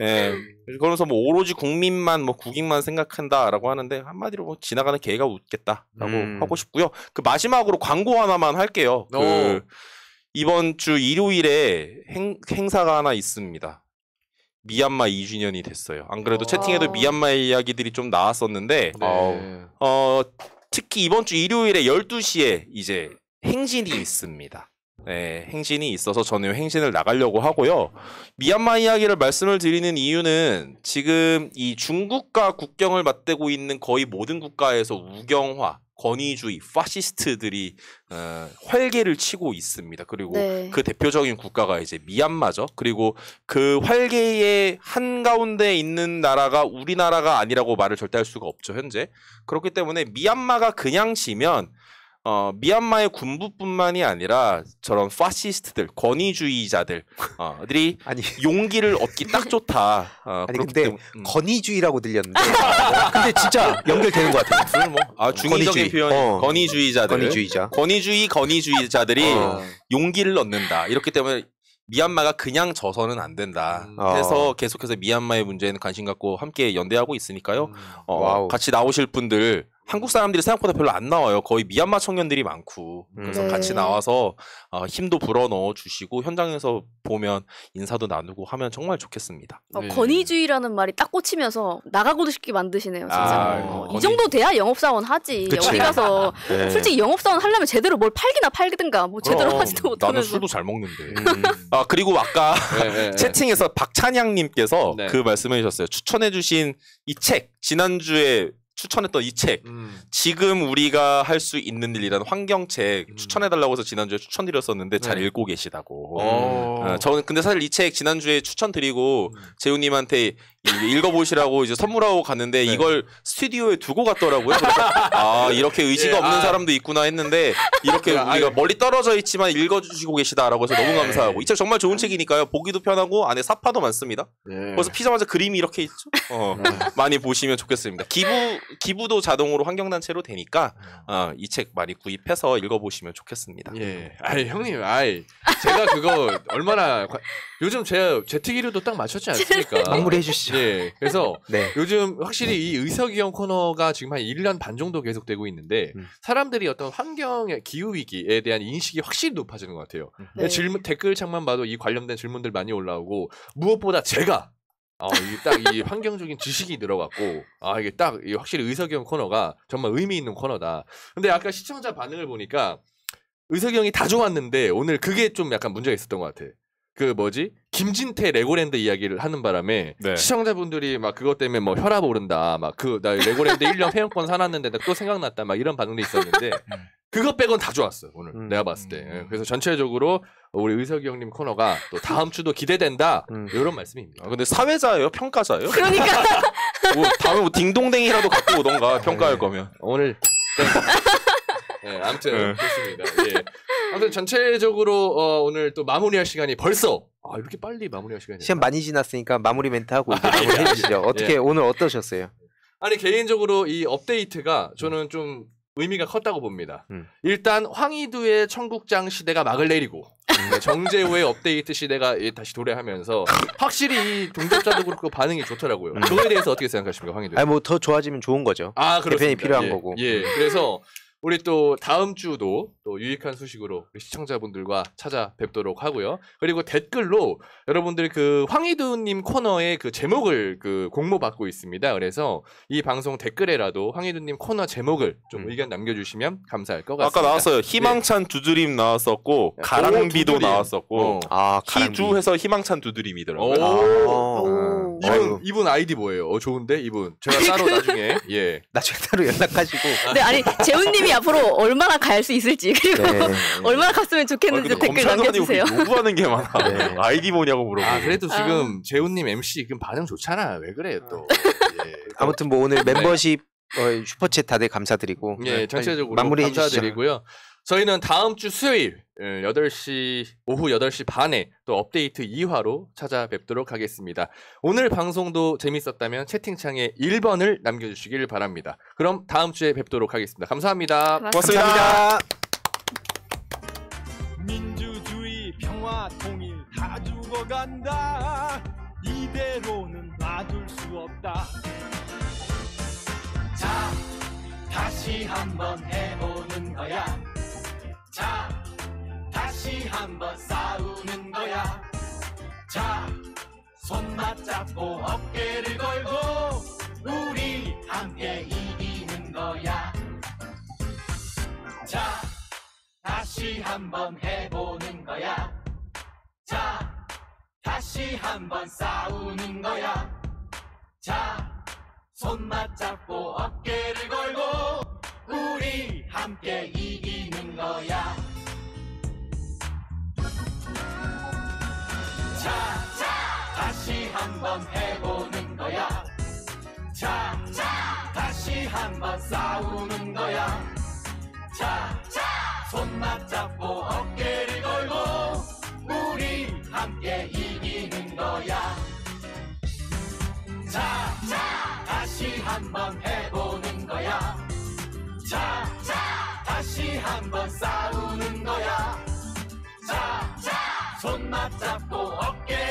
예. 그러면서 뭐 오로지 국민만 뭐 국익만 생각한다라고 하는데 한마디로 뭐 지나가는 개가 웃겠다라고 하고 싶고요. 그 마지막으로 광고 하나만 할게요. 이번 주 일요일에 행사가 하나 있습니다. 미얀마 2주년이 됐어요. 안 그래도 채팅에도 미얀마 이야기들이 좀 나왔었는데 특히 이번 주 일요일에 12시에 이제 행진이 있습니다. 네, 행진이 있어서 저는 행진을 나가려고 하고요. 미얀마 이야기를 말씀을 드리는 이유는 지금 이 중국과 국경을 맞대고 있는 거의 모든 국가에서 우경화, 권위주의, 파시스트들이 활개를 치고 있습니다. 그리고 그 대표적인 국가가 이제 미얀마죠. 그리고 그 활개의 한가운데 있는 나라가 우리나라가 아니라고 말을 절대 할 수가 없죠, 현재. 그렇기 때문에 미얀마가 그냥 지면 미얀마의 군부뿐만이 아니라 저런 파시스트들, 권위주의자들들이 용기를 얻기 딱 좋다. 아니 근데 권위주의라고 들렸는데 근데 진짜 연결되는 것 같아요. 중의적인 표현, 권위주의자들, 권위주의자들이 용기를 얻는다. 이렇기 때문에 미얀마가 그냥 져서는 안 된다. 해서 계속해서 미얀마의 문제에는 관심 갖고 함께 연대하고 있으니까요. 같이 나오실 분들 한국 사람들이 생각보다 별로 안 나와요. 거의 미얀마 청년들이 많고. 그래서 같이 나와서 힘도 불어넣어 주시고 현장에서 보면 인사도 나누고 하면 정말 좋겠습니다. 권위주의라는 말이 딱 꽂히면서 나가고도 싶게 만드시네요. 진짜. 이 정도 돼야 영업사원 하지. 그치. 어디 가서 솔직히 영업사원 하려면 제대로 뭘 팔기나 팔든가 뭐 제대로 하지도 못하면서. 나는 술도 잘 먹는데. 그리고 아까 채팅에서 박찬양님께서 그 말씀해 주셨어요. 추천해 주신 이 책 지난주에 추천했던 이 책 지금 우리가 할 수 있는 일이라는 환경책 추천해달라고 해서 지난주에 추천드렸었는데 잘 읽고 계시다고. 저는 근데 사실 이 책 지난주에 추천드리고 재훈님한테 읽어보시라고 이제 선물하고 갔는데 이걸 스튜디오에 두고 갔더라고요. 그래서 이렇게 의지가 없는 사람도 있구나 했는데 이렇게 우리가 멀리 떨어져 있지만 읽어주시고 계시다라고 해서 너무 감사하고 이 책 정말 좋은 책이니까요. 보기도 편하고 안에 사파도 많습니다. 그래서 피자마자 그림이 이렇게 있죠. 많이 보시면 좋겠습니다. 기부도 자동으로 환경단체로 되니까 이 책 많이 구입해서 읽어보시면 좋겠습니다. 형님, 제가 그거 얼마나 요즘 제가 제특이류도 딱 맞췄지 않습니까? 마무리해 주시죠. 그래서 요즘 확실히 이 의석이형 코너가 지금 한 1년 반 정도 계속되고 있는데 사람들이 어떤 환경의 기후위기에 대한 인식이 확실히 높아지는 것 같아요. 댓글창만 봐도 이 관련된 질문들 많이 올라오고 무엇보다 제가 이게 딱 이 환경적인 지식이 들어갔고 이게 딱 확실히 의석이형 코너가 정말 의미 있는 코너다. 근데 아까 시청자 반응을 보니까 의석이형이 다 좋았는데 오늘 그게 좀 약간 문제가 있었던 것 같아. 그 뭐지? 김진태 레고랜드 이야기를 하는 바람에 시청자분들이 막 그것 때문에 뭐 혈압 오른다. 막 나 레고랜드 1년 회원권 사놨는데 또 생각났다. 막 이런 반응도 있었는데 그거 빼곤 다 좋았어 오늘 내가 봤을 때. 그래서 전체적으로 우리 의석이 형님 코너가 또 다음 주도 기대된다 이런 말씀입니다. 근데 사회자예요? 평가자예요? 그러니까 다음에 뭐 딩동댕이라도 갖고 오던가 평가할 거면. 오늘 아무튼 좋습니다. 아무튼 전체적으로 오늘 또 마무리할 시간이 벌써 이렇게 빨리 마무리할 시간이 시간 많이 지났으니까 마무리 멘트 하고 이제 마무리 해주시죠. 어떻게 오늘 어떠셨어요? 아니 개인적으로 이 업데이트가 저는 좀 의미가 컸다고 봅니다. 일단 황희두의 청국장 시대가 막을 내리고 정재호의 업데이트 시대가 다시 도래하면서 확실히 이 동접자도 그렇고 반응이 좋더라고요. 그거에 대해서 어떻게 생각하십니까, 황희두? 뭐 더 좋아지면 좋은 거죠. 그렇습니다. 개편이 필요한 거고. 그래서 우리 또 다음 주도 또 유익한 소식으로 우리 시청자분들과 찾아뵙도록 하고요. 그리고 댓글로 여러분들 그 황희두님 코너의 그 제목을 그 공모 받고 있습니다. 그래서 이 방송 댓글에라도 황희두님 코너 제목을 좀 의견 남겨주시면 감사할 것 같습니다. 아까 나왔어요. 희망찬 두드림 나왔었고 가랑비도 두드림. 나왔었고 희주해서 희망찬 두드림이더라고요. 이분 아이디 뭐예요? 좋은데 이분 제가 따로 나중에 나중에 따로 연락하시고. 네, 아니 재훈님이 앞으로 얼마나 갈 수 있을지 그리고 얼마나 갔으면 좋겠는지 댓글 남겨주세요. 요구하는 게 많아. 아이디 뭐냐고 물어보고. 그래도 지금 재훈님 MC 지금 반응 좋잖아. 왜 그래요 또? 아무튼 뭐 오늘 멤버십 슈퍼챗 다들 감사드리고. 전체적으로 마무리해 감사드리고요. 저희는 다음 주 수요일 8시 오후 8시 반에 또 업데이트 2화로 찾아뵙도록 하겠습니다. 오늘 방송도 재밌었다면 채팅창에 1번을 남겨주시길 바랍니다. 그럼 다음 주에 뵙도록 하겠습니다. 감사합니다. 고맙습니다. 민주주의 평화 통일 다 죽어간다. 이대로는 놔둘 수 없다. 자, 다시 한번 해보는 거야. 자, 다시 한번 싸우는 거야. 자, 손 맞잡고 어깨를 걸고 우리 함께 이기는 거야. 자, 다시 한번 해보는 거야. 자, 다시 한번 싸우는 거야. 자, 손 맞잡고 어깨를 걸고 우리 함께 이기는 거야. 자, 다시 한번 해보는 거야. 자, 다시 한번 싸우는 거야. 자, 손 맞잡고 어깨를 걸고 우리 함께 이기는 거야. 자, 다시 한번 해보는 거야. 자, 다시 한번 싸우는 거야. 자, 손 맞잡고 어깨